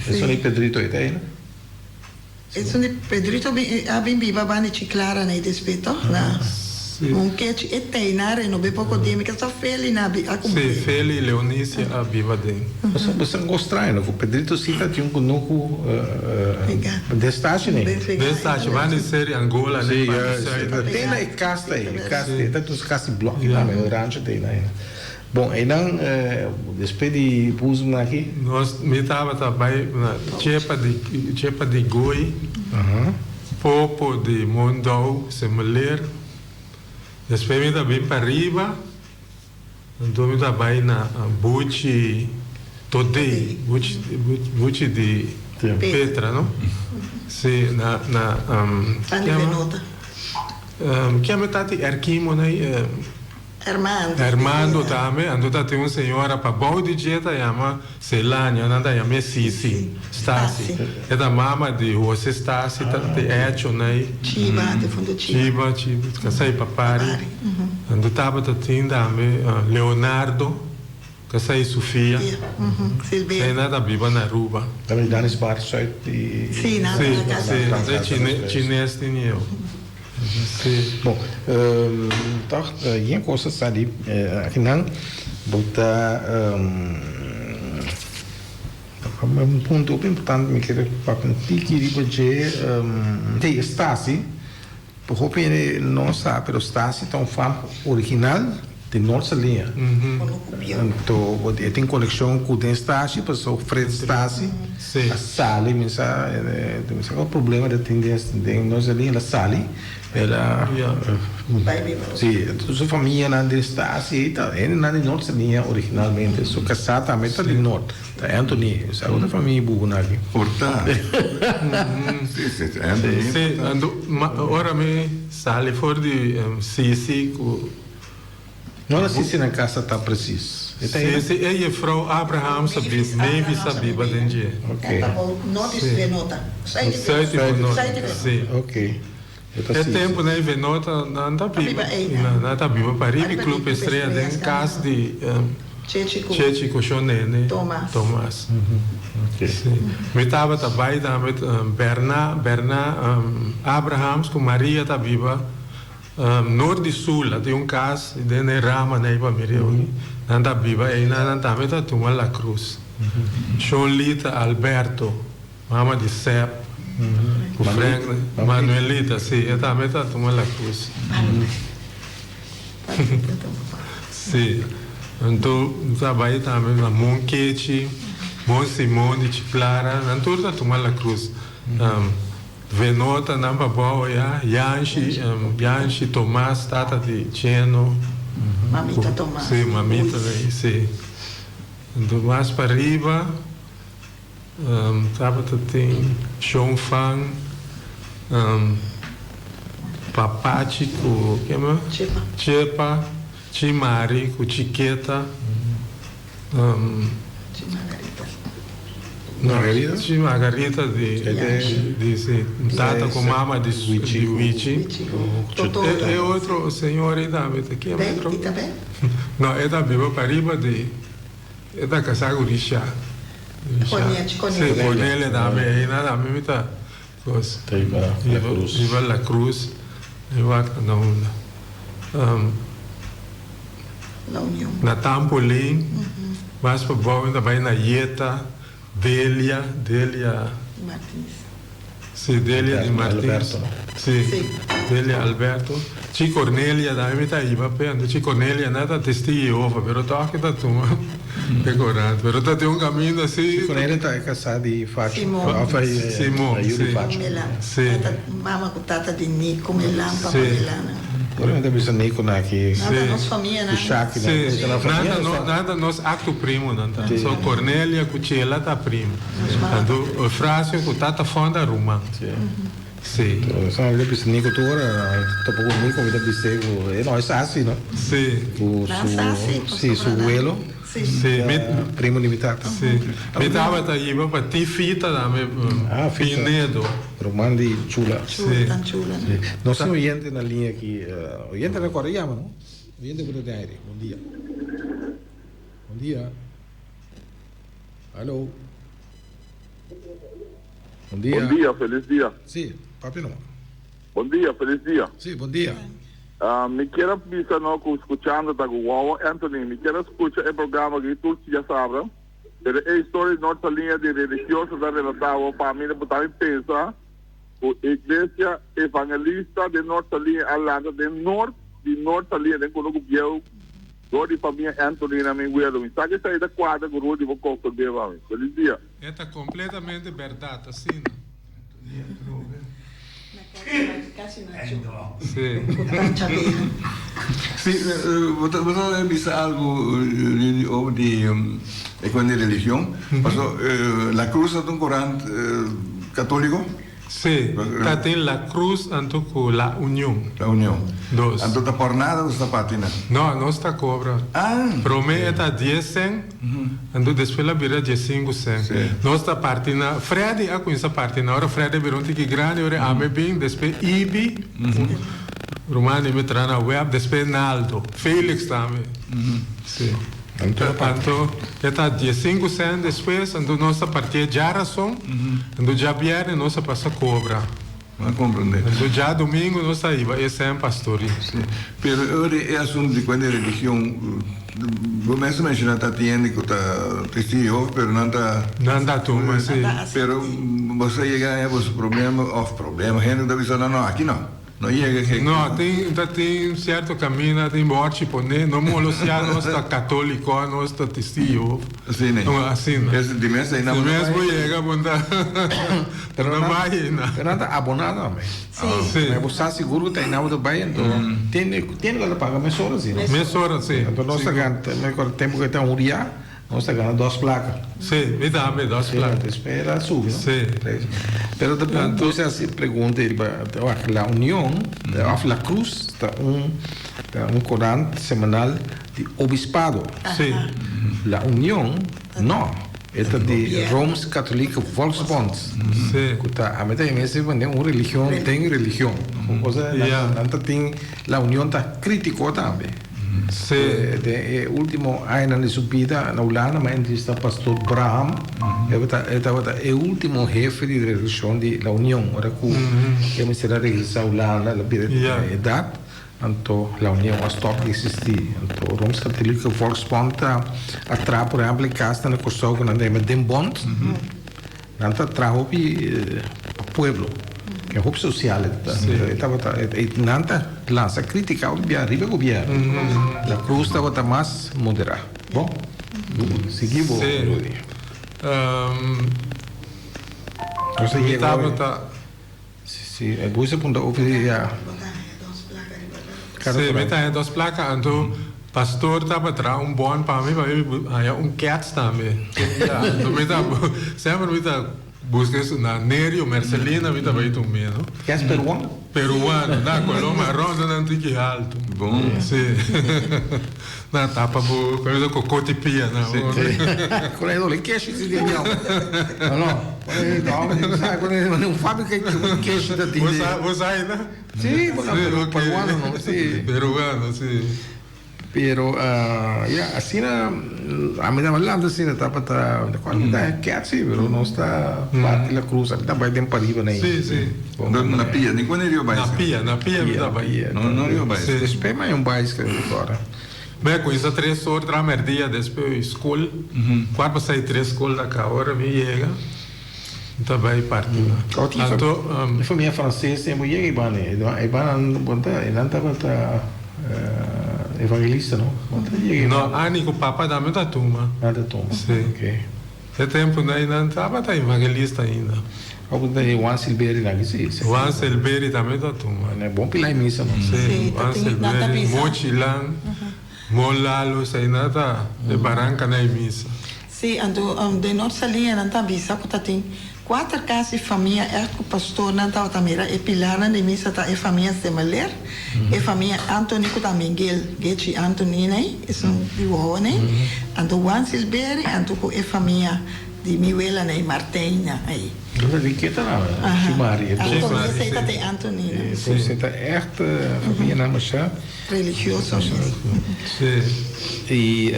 Essa é de Pedrito aí, né? Essa é de Pedrito, a bem viva bani ciclara nei despeto, na. Un che e teinare no be poco di mica sta feli na bi a Sim, Feli Leonícia a viva dentro. Você gostar, não? O Pedrito cita tinha um conuco destaque, né? Destaque, vai ser Angola, né? Tem na casta aí, tem dos casas bloco lá, mas o rancho tem aí. Bom, e não, depois de pus aqui. Nós me tava também na chepa de Goi, Popo de Mondou, Semeler. Depois me também para riba, então me também na Buchi Todei, Buchi de Petra, não? Sim, na que é metade Erquimo, né? Armando também, então tem uma senhora para bom de dieta, chama Celânia, anda chama Sisi, Stasi. É da mama de você Stasi, de Echo, né? Chiba, de fundo Chiba, que sai para Pari. Então tava também Leonardo, que sai Sofia. Silvia. Tem nada viva na Ruba. Também dá nesse bar só de. Sim, nada na casa. Sim, chinês tem eu. Bom, então, e em coisa ali, aqui não, botar um ponto bem importante, me quero para pentir que ele pode ter Stasi, porque ele não sabe, pero Stasi é um fã original de nossa linha. Então, tem conexão com o Stasi, passou o Fred Stasi, a Sally, mas o problema de ter nossa linha, a Sally. Ela sim, sua família não está assim, ele não é nossa linha originalmente, sua casa também está de norte, tá Anthony, essa é outra família boa aqui. Portanto, sim, ora me sale fora de Sisi, não assiste na casa tá preciso. Sim, ele é frau Abraham sabia, Mevi sabia badenje. Ok. Nota venota. Sai sim. Ok. É tempo, né? Venota não está viva. Não está viva. Paribe Clube Estreia tem casa de Chechico Chonene. Tomás. Me estava também Bernard Abrahams com Maria está viva. Norte e Sul, tem um caso de Rama, né? Não está viva. E não está viva, toma La Cruz. Cholita Alberto, mama de Sepp. O Frank, Manuelita, sim, eu também estou tomando a cruz. Sim, então, trabalhei também na Monquete, Mon Simone, Clara, então estou tomando a cruz. Venota, Nambaboia, Yanchi, Tomás, Tata de Cheno. Mamita Tomás. Sim, mamita, sim. Então, mais para riba. Sábado tem Chongfang, Papachi com Chepa, Chimari com Chiqueta, Margarita de Tata com Mama de Wichi. É outro senhor aí também, aqui é outro. Não, é da Bíblia para riba de é da Casago Richá. Sim, Cornélia também, nada, mesmo está. Viva La Cruz, viva na onda. Na Tampolim, mais para bom, ainda vai na Ieta, Delia, Sì, Delia di Martins. Alberto. Sì, Sì. Delia Alberto. Ci Cornelia da me ta iba pe ando ci Cornelia nada testi Jehovah, però ta che da tu decorato, però ta un cammino sì. Con lei è casata di faccio. Simone. Simone, Io sì. li faccio. Sì. Mamma con tata di Nico, Melan, papà Sì. Melana. Ora abbiamo bisogno di Nico che Nada, nostra famiglia, di Shaki, Sì, la famiglia. nada nos acto primo nanta. Sì. So Cornelia cucella ta primo. Ando Frasio cu tata fonda Roma. Sì. Sono le bisogno di Nico tu ora, dopo con Nico mi da bisogno e no, è Sassi, no? Sì. Sì, su Uelo. Sì. Sì, Primo limitato. sì. Mi dava ta iba pa ti fita da me fita. finedo. Romandi Ciula. Ciula, tan ciula. Non siamo oyente na linea qui. Oyente na Coreia, no? Oyente per il aereo. Buon dia. Buon dia. Allo. Buon dia. Bom dia, feliz dia. Sì, papi no. Bom dia, feliz dia. Sì, buon dia. Me quiero avisar, no, escuchando a Guau Anthony, me quiero escuchar el programa que tú ya sabes, pero es historia de nuestra línea de religiosa de relatado para mí, pero también pensa, la iglesia evangelista de nuestra línea hablando de nuestra línea de cuando gobierno, de familia Anthony, na mi güero, me sabe que está ahí de cuadra, guru, de boca, de bebé. Feliz dia. Esta completamente verdade, assim. Casi nacho. Sì. Sì, você disse algo de religião. La Cruz é Corán católico? Sì, tem la cruz anto com la união. La União. Dos. Anto tá por nada ou está patina? No, não está cobra. Ah! Pro me está 10 cent, anto depois la vira 15 cent. Sì. Não está partina. Freddy a com essa partina. Ora Freddy virou que grande, ora ame bem, depois Ibi. Romani me trana web, depois Naldo. Felix também. Sì. Tanto, está 15 cent depois, anto nossa partida já ração, anto já vier, nossa passa cobra. Não compreender. Anto já domingo, nossa iba, esse é um pastor. Sì. Pero ora é assunto de quando religião. Você menciona que tiene que tá testigo, pero não tá. Não dá turma, sim. Pero você chega a você problema, gente da visão não, aqui não. Não chega que. No, tem certo caminho, tem morte, né? Não molostia, nós está católico, nós está testigo. Assim, né? Não, assim, né? Esse de mês aí Se não. mesmo chega, bunda. Não vai, né? Pero nada abonado, homem. Sim. Mas você está seguro que tem nada bem, então tem que pagar mais horas, né? Mesora, sim. Então nós ganhamos, tempo que tem um dia, nós ganhamos 2 placas. Sim, me dá, Sim, espera subir, não? Sim. Pero depois você se pergunta, a união, a cruz, está Corán semanal de obispado. Sim. La união, não. Esta de Rome's Catholic Volksbond. Sim. A meta é mesmo, uma religião tem religião. Coisa, não tem, a união está crítico também. Sim. De último ano de sua vida na Holanda, mas está pastor Braham, é o último jefe de religião da União. Ora que me será regressar a Holanda, a idade, então a União a stop de existir. Então, o Rome's Catholic Volksbond atrás, por exemplo, casa na construção que não tem Den Bond, não atrás o povo. Que é roupa social, nanta lança crítica ao arriba do governo. A cruz estava mais moderada. Bom, seguimos. Você chegou. Sim, é boa apontar o vídeo já. Sim, me tá 2 placas, então pastor estava atrás bom para mim, aí cat também. Então me tá sempre me tá busca isso na Nerio, Marcelina, me estava aí também, não? Que é peruano? Peruano, na color marrom, não tem que alto. Bom. Sim. Na tapa, coisa com cotipia, não? Quando é dole, queixo esse dia não. Não, sabe, não fábrica que queixo da tinta. Você ainda? Sim, peruano, não? Sim. Peruano, sim. Pero assim a mim hablando assim estava quer sim, pero não está parte da cruz, está bem tempo arriba né. Sim. Na pia, nem quando ele vai. Na pia me dá bem. Não ele vai. Espera mais bairro que agora. Bem, com isso 3 horas da merdia depois escola. 4 para sair 3 escola da cá hora me chega. Também parte lá. A família francesa tem mulher e bane. E bane não estava evangelista, não? Não, ani com o papa da minha turma. Nada toma. Sim. Ok. Esse tempo não estava evangelista ainda. Algum daí Juan Silveira na que Juan Silveira também da turma. É bom pela missa, não? Sim, Juan Silveira, Mochilan, Molalo, sei nada, de Barranca na missa. Sim, de nossa linha não está bisa, que tem 4 casas de família, o pastor não está também, e pilar de missa tá é família Semeler, e família Antônio que também Getchi Antônio, né? Isso é o né? Ando Juan Silveira, ando com a família de Miuela, né? Martina aí. Dat is een nou, Chumari. Antônio sei que tem Antônio. Então você está echt família na Machá. Religioso. Sim. E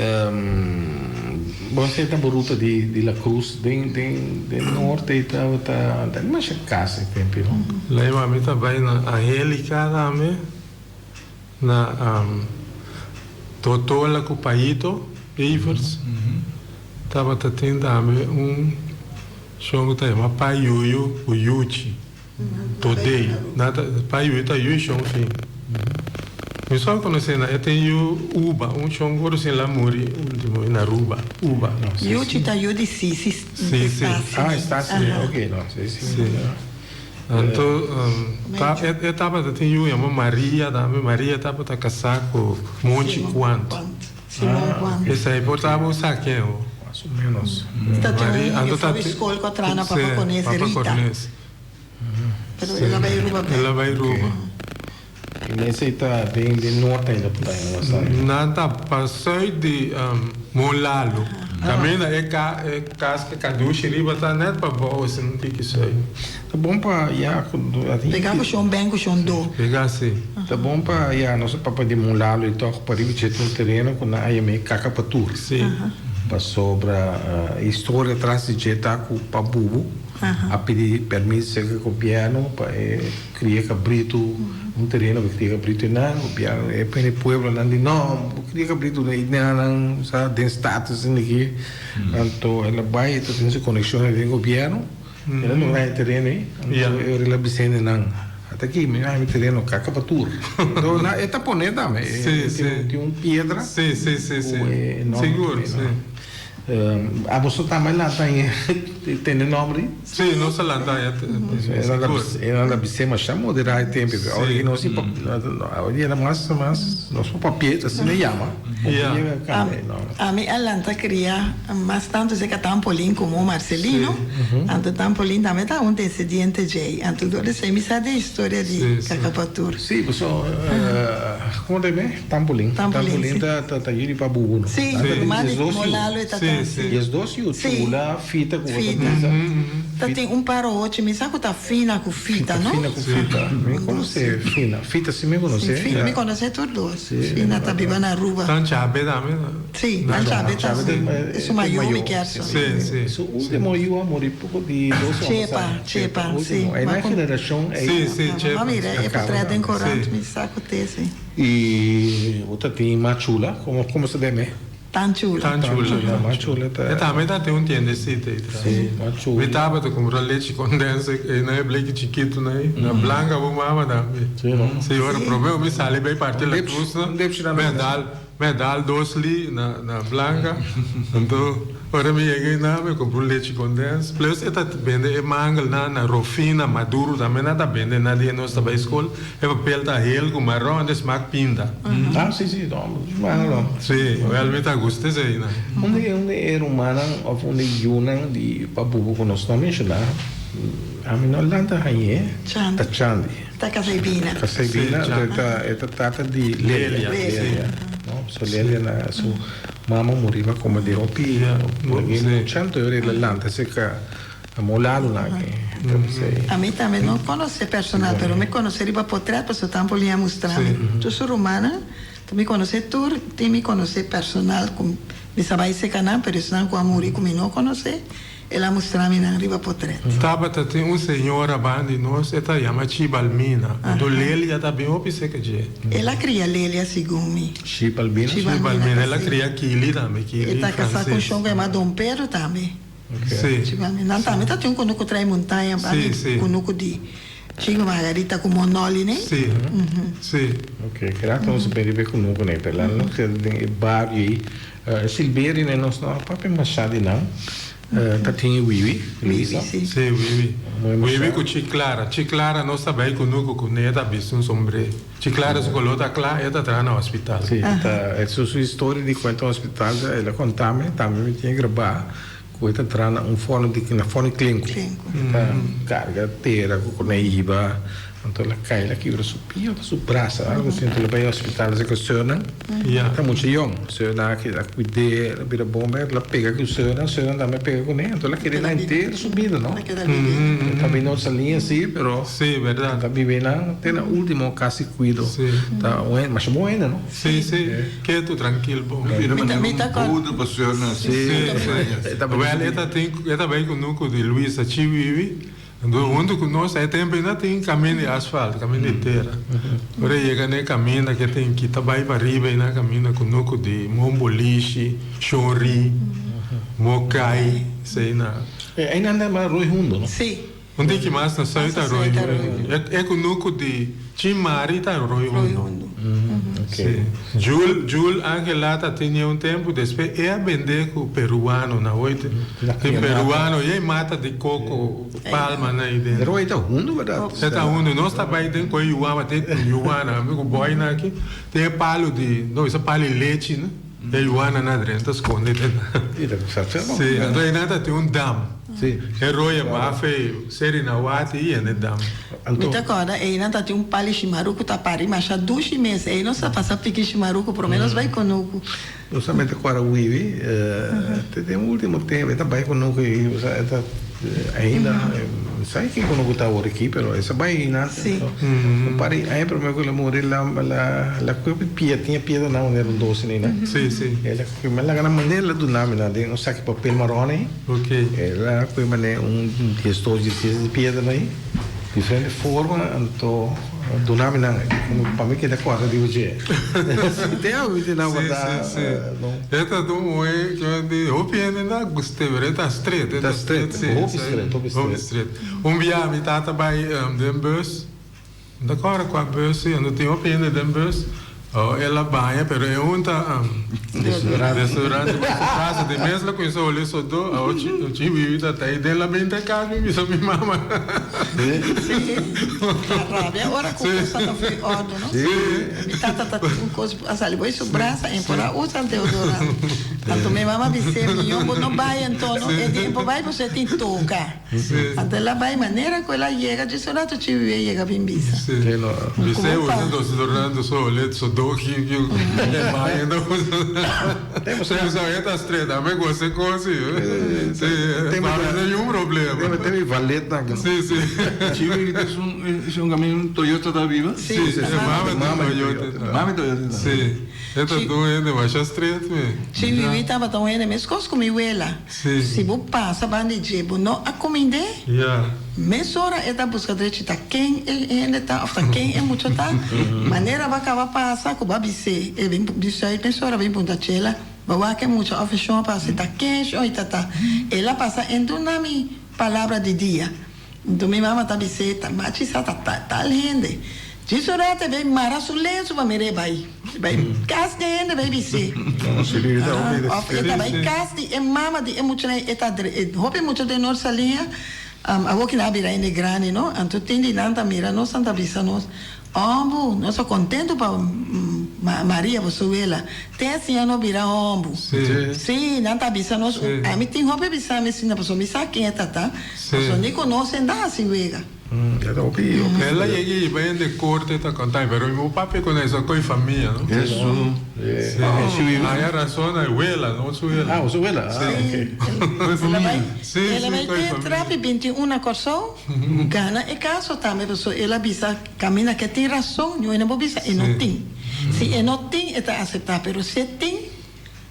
você está por ruta de La Cruz, de norte e tal, tá mais casa tempo, não? Lá em Mami também na Angélica também, na Totola com Paito, Ivers, estava tendo também chongo tá uma pai yuyu o yuchi todei nada pai yuyu tá yuyu chongo fim eu só conheci na tem uba chongo assim lá muri último na ruba uba yuchi tá yuchi sim ah está sim ok não sim então eu tava tem yuyu uma Maria tava tá casar com Monte Quanto esse aí portava o saqueo mais ou menos. Eu fui escola com a trana para conhecer Rita. Pero ela vai ruba. E nesse está bem de norte ainda por aí, não sabe? Nada, passou de Molalo. Também é casca caduche riba tá net para boa, assim não tem que sair. Tá bom para pegar o chão bem com o chão do. Pegar sim. Tá bom para nosso papai de Molalo e toca para ir um terreno com a IME cacapatur. Sim. Sobre a história atrás de Jetaco para Bubu, a pedir permisso ao governo para criar cabrito, terreno que criar cabrito não, o governo é para o povo não criar cabrito não, sabe, tem status aqui, então ela vai ter essa conexão com o governo, ela não vai terreno, então ela precisa não. Até aqui, me terreno cacapatur. Então, é taponeta, tem pedra. Sim. Seguro, sim. A você também lá tem nome? Sim, nossa lá Ela da Bicema chamou de raio tempo. Hoje nós hoje era mais nós papel assim me chama. A mim Atlanta queria mais tanto se que Tampolin como o Marcelino. Anto Tampolin também tá descendente de. Anto do se me sabe a história de Cacapatur. Sim, você como é bem? Tampolin tá yuri para Bubu. Sim, mas Molalo e e as duas lá fita com outra tem para o outro, me sabe que tá fina com fita, não? Fina com fita. Me conhece fina. Fita se me conhece. Fina me conhece tudo. Fina tá viva na rua. Tan chabe também. Sim, tan chabe tá. Isso maior me quer só. Sim. Isso último eu amor pouco de 12 anos. Chepa, sim. É na geração Sim, chepa. Mira, é para trás de corante, me saco tese. E outra tem machula, como se deve? Tan chula. Machula tá. É também tá tem tiendecita aí. Sim, machula. Eu tava to comprar leite condensada, né, bleque chiquito, né? Na blanca vou mama também. Sim, ora problema me sale bem parte da custa. Medal 2 li na blanca. Então, ora me cheguei na me comprei leite condensado. Plus eta vende mangal na rofina maduro também nada vende na dia nós da escola. É papel tá hel com marrom de smack pinta. Sim, não. Sim, realmente a gosto isso aí, né? Onde era humana ou onde yunan de pabubu que nós não mencionamos. A mim não landa aí, tá Chandi. Tá Casaibina. Esta trata de Lélia. So Lélia na sua mama morreu como de hopi. No chanto eu era landa, se que amolado lá que. A mim também não conheci personal, mas me conheci riba por trás, porque eu também ia mostrar-me. Tu sou romana, tu me conhece tu, tu me conhece personal, me sabe se canal, mas isso não com amor e com me não conhece. Ela mostrava-me na riba por trás. Tava tem senhora bandi nós, ela chama Chibalmina. Do Lélia também o pise que je. Ela cria Lélia segundo. Chibalmina, ela cria Kili também, Kili. Ela casada com o chão que é Dom Pedro também. Sim. Não também tá tem conuco trai montanha, conuco de Chico Margarita com Monoli, né? Sim. Sim. Ok, grato a sapere con noi ne per l'anno che Bari Silberi ne nostro papà Machado não Tatinho Wiwi Luisa Sim, Wiwi Wiwi com Chiclara Chiclara não sabe conosco com neta visto um sombre Chiclara su colota clara e tá no hospital sì è su storia di quanto hospital e la contame também mi tinha gravar questa trana un forno di una forno clínico carga tera con naiva então ela cai lá que ora subia su braça algo assim então ela vai ao hospital se questiona tá muito young se ela que a cuide ela vira bomba ela pega que o senhor também pega com ele então ela queria lá inteira subida não também não salinha assim pero sim verdade tá vivendo até na última quase cuido tá mas bueno não sim que tu tranquilo bom me tá tudo funciona sim ela bem conosco de Luisa Chivivi onde conosco é tempo ainda tem caminho de asfalto, caminho de terra. Agora chega no caminho que tem que trabalhar para arriba e na caminho conosco de Momboliche, Chori, Mocai, sei na. Ainda anda mais Rui Hundo, não? Sim. Onde que mais não sai da Rui Hundo? É conosco de Chimari da Rui Hundo. Ok. Jul Angelata tinha tempo depois ia vender com o peruano na noite. Tem peruano e mata de coco palma na ideia. Pero aí tá Hundo, verdade? Tá Hundo, nós tá bem tem coi Yuama, tem Yuana, amigo boy na aqui. Tem palo de, não, isso palo de leite, né? E Yuana na dentro esconde. Sim, então aí nada tem dam. Sim. Herói Bafe, Serinawati e Nedam. Muita agora, aí não tá um pali chimaruco tá pari, mas há 2 meses, aí não sabe passar pique chimaruco, pelo menos vai conosco. Não somente agora o Wiwi, tem um último tempo, tá bem conosco e ainda, sai que conosco tá agora aqui, pero essa vai ainda. Sim. Pari, aí para mim quando morri lá coisa pia, tinha pia não era doce nem né. Sim. Ela que me lá na maneira do nome lá, tem um saco de papel marrom. Ok. Ela foi gestor de piedra aí, diferente forma, então do nome não, para mim que é quase de hoje. Tem algo de não botar. Esta do moe que eu de opinião na gostei, tá straight, tá straight, straight. Dia me tata vai den bus. Da cara com a bus, eu não tenho opinião den bus. Ela vai, pero é restaurante, casa de mesmo com isso olhe só do, o chivi tá aí dela bem da casa, me só minha mama. Rabia, ora com essa tá foi ordo, não? Sim. Tá com coisa, asali boi su braça, empora usa deodorante. Tanto minha mama disse, eu não vai então, é tempo vai você tem toca. Até ela vai maneira que ela chega, diz ora tu chivi chega bem bisa. Sim. Você usando desodorante só olhe só do que vai ainda você usa esta estrela, mas você consegue. Tem nenhum problema. Tem valeta. Sim. Chivi é caminho Toyota da Viva? Sim, Mami Toyota. Sim. Esta doendo é mais estreito, Chivi estava doendo, mas coisa comigo ela. Se você passa bandije, não a comida. Mas ora esta busca de tá quem ainda tá, ou quem é muito tá. Maneira vai acabar passar com babise, e vem disso aí, pessoa vem punta chela, bawa que muito afeição passa tá quem oi tá. Ela passa em nome palavra de dia. Então minha mama tá biseta, mas isso tá lende. Disso ora te vem mara sulenço para mere vai casde ainda vai bise. Não se liga Ela vai casde e mama de muito eta hope muito de nossa linha. A boca na beira ainda grande, não? Então tem de nada mira, nós santa vista nós. Nós só contento para Maria Bosuela. Tem assim a não virar ombo. Sim, nada vista nós. A mim tem roupa vista, mas na pessoa me sabe quem é tata. Pessoa nem conhece nada assim vega. Ela chega bem de corte tá contando, pero meu papai conhece a coi família, não? Isso. Aí a razão é ela, não sou ela. Ah, sou ela. Ela vai ter trape 21 corção, gana e caso também, pessoa ela bisa caminha que tem razão, eu não vou bisa e não tem. Se não tem, está aceitar, pero se tem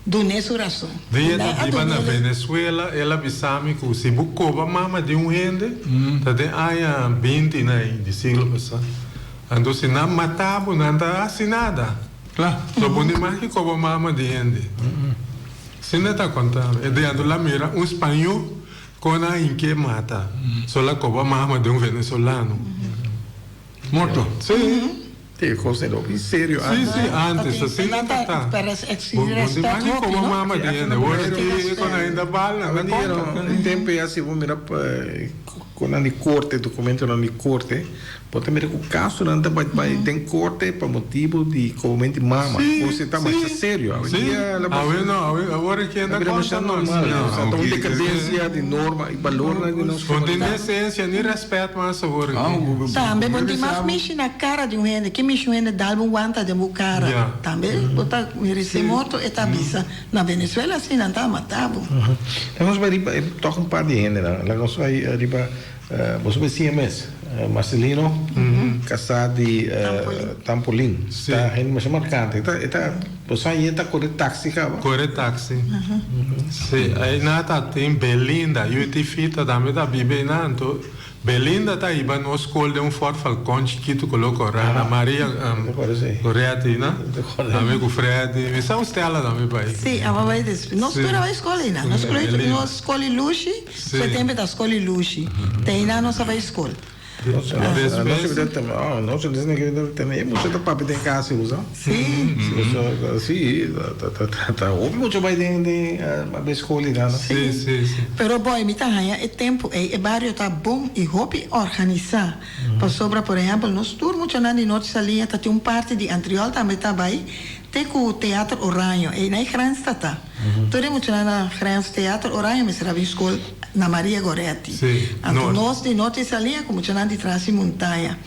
do nesse razão. Dia da na Venezuela, ela bisame que se bucova mama de rende, tá de aí 20 né, de siglo passado. Então se não matava, não dá assim nada. Claro. Só pode mais que cova mama de rende. Se não está contando, é de lá mira espanhol Kona inke mata. Sola koba mama de venezuelano. Morto. Sim. Tem coisa de sério. Sim, antes, assim não tá. Para Onde como mama de agora que quando ainda bala, na conta. No tempo é assim, vamos mirar quando a corte, documento na corte, pode mirar que o caso não tem corte para motivo de documento mama. Você está mais sério. Sim, agora que ainda conta normal. Então, uma decadência de norma e valor de nós. Não tem decência, nem respeito mais agora. Também, quando mais mexe na cara de um gente, que mexe um gente dá um guanta de um cara. Também, botar merece morto e tá bisa. Na Venezuela, assim, não está matado. Então, nós vamos tocar par de gente, né? Lá nós vamos arriba, você vai ser mês. Marcelino, casado de Tampolim. Tá, a gente me chama marcante. Você aí está correndo táxi, cara? Correndo táxi. Sim, aí nada tem Belinda, eu te fita da minha bíblia, não. Belinda tá aí, no escola de Ford Falcon, chiquito, colocou Ana Maria Correati, né? Amigo Fred, me são Stella da minha pai. Sim, a vai dizer, nós escolhemos a escola, né? Nós escolhemos Luxi, setembro da escola Luxi. Tem na nossa escola. Nossa, dizem que também você tá para ter casa usa. Sim. Sim, tá óbvio que vai ter a escola, né? Sim. Pero boy, me tá é tempo, é barrio tá bom e hobby organizar. Para sobra, por exemplo, nós turmo já na noite salinha tá tem parte de Antriol também tá vai. Tem o Teatro Oranho, e na Grança tá. Toremos na Grança Teatro Oranho, mas será escola na Maria Goretti. Então, nós de noite salinha, como já de trás de montanha.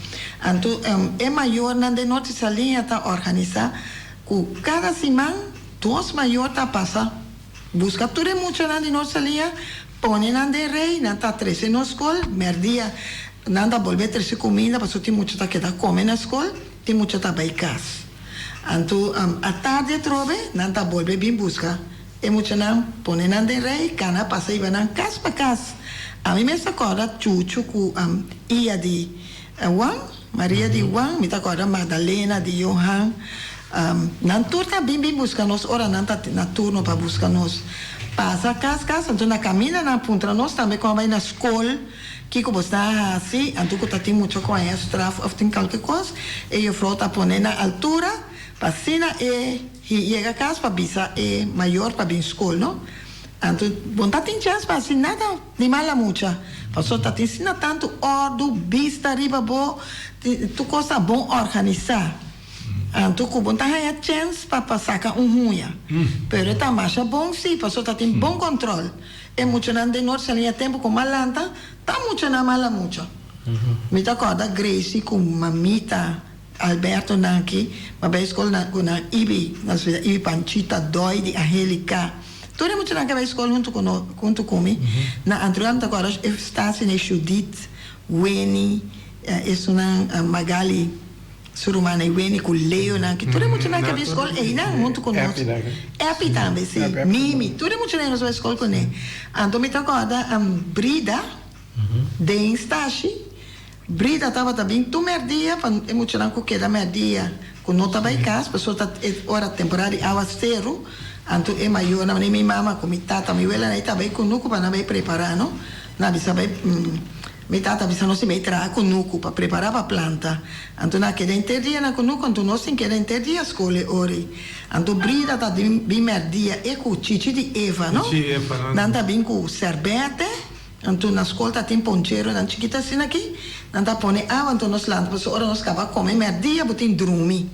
Então, é maior na de noite salinha tá organizar, com cada semana, 2 maior tá passa. Busca toremos na de noite salinha, põe na de rei, na tá 13 na escola, merdia, nada volver 13 comida, para tem muito tá que tá come na escola, tem muito tá vai casa. Então, à tarde trove, não tá volve bem busca. E muito não, põe na de rei, cana passa e vai na casa para casa. A mim me acorda chuchu com ia de Juan, Maria de Juan, me acorda Madalena de Johan. Não turta bem busca nós, ora não tá na turno para buscar nós. Passa a casa, então na caminha na ponta nós também quando vai na escola. Que como está assim, então que tem muito com esse tráfego, tem qualquer coisa, e eu falo tá pondo na altura. Passina e chega a casa para bisa é maior para bem escola, não? Então, bom, tá tem chance para assim nada de mala mucha. Passou tá te ensina tanto ordem, vista riba bom, tu coisa bom organizar. Então, bom tá a chance para passar com ruim. Pero tá mais bom sim, passou tá tem bom controle. É muito não de nós salinha tempo com malanta, tá muito na mala mucha. Me tá acorda Grace com mamita Alberto Nanki, mas a escola na Ibi, Ibi Panchita, Doi, de Angélica. Tudo muito na escola junto comigo. Na André, agora está assim, Judith, Weni, isso na Magali, Surumana, Weni, com Leo, que tudo muito na escola, e não junto conosco. Epi também, sim. Mimi, tudo muito na nossa escola com ele. Então, me agora, Brida, de Instashi. Brida estava também, tu merdia, para mostrar o que era merdia, quando não estava em casa, a pessoa está hora temporária, aguaceiro, então é maior, não é minha mama, com minha tata, minha ela estava aí com nuco para não vai preparar, não? Não sabe, minha tata bisa não se vai trazer com nuco para preparar para a planta, então naquele interdia na com nuco, então nós tem que interdia a escola ori, então Brida está bem merdia, é com o chichi de Eva, não? Não está bem com cerbete. Então, na escola tem poncheiro, na chiquita assim aqui, não tá põe água, então nós lá, depois hora nós acaba comer merdia, botem drumi.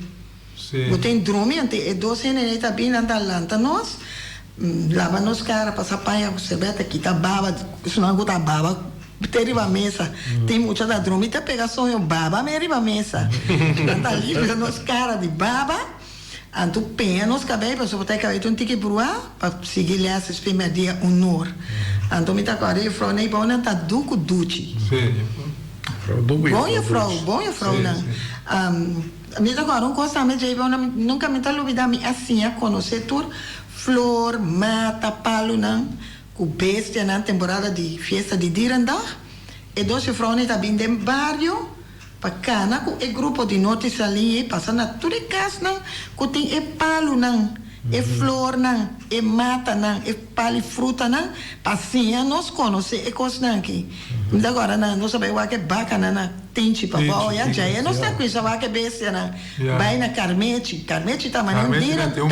Botem drumi, então é doce, né, tá bem, não tá lá, nós, lava nos caras, passa paia, você vê aqui, tá baba, isso não aguenta baba, teriba a mesa, tem muita da drumi, tá pega só eu baba, me arriba a mesa. Não tá livre, nos caras de baba, então penha nos cabelos, para botar cabelo, então tem que bruar, para seguir lá, esses primeiros dias, honor. Então, me tá agora, eu falo, nem bom, não tá duco duci. Sim. Bom, eu falo, não. Me tá agora, coisa, me já, nunca me tá olvidando, assim, a conhecer tudo, flor, mata, palo, não, com bestia, na temporada de festa de Dirandá, e dois frone tá bem de barrio, para cá, com o grupo de norte salinha, passando na tudo casa, não, com tem e palo, não. e flor não, e mata não, e palifruta não, passinha nós conhece e coisa não aqui. Agora não sabemos o que é bacana na tinte para boa, já é nós está com isso, o que é bestia não. Vai na Carmete tá mas não diram tem.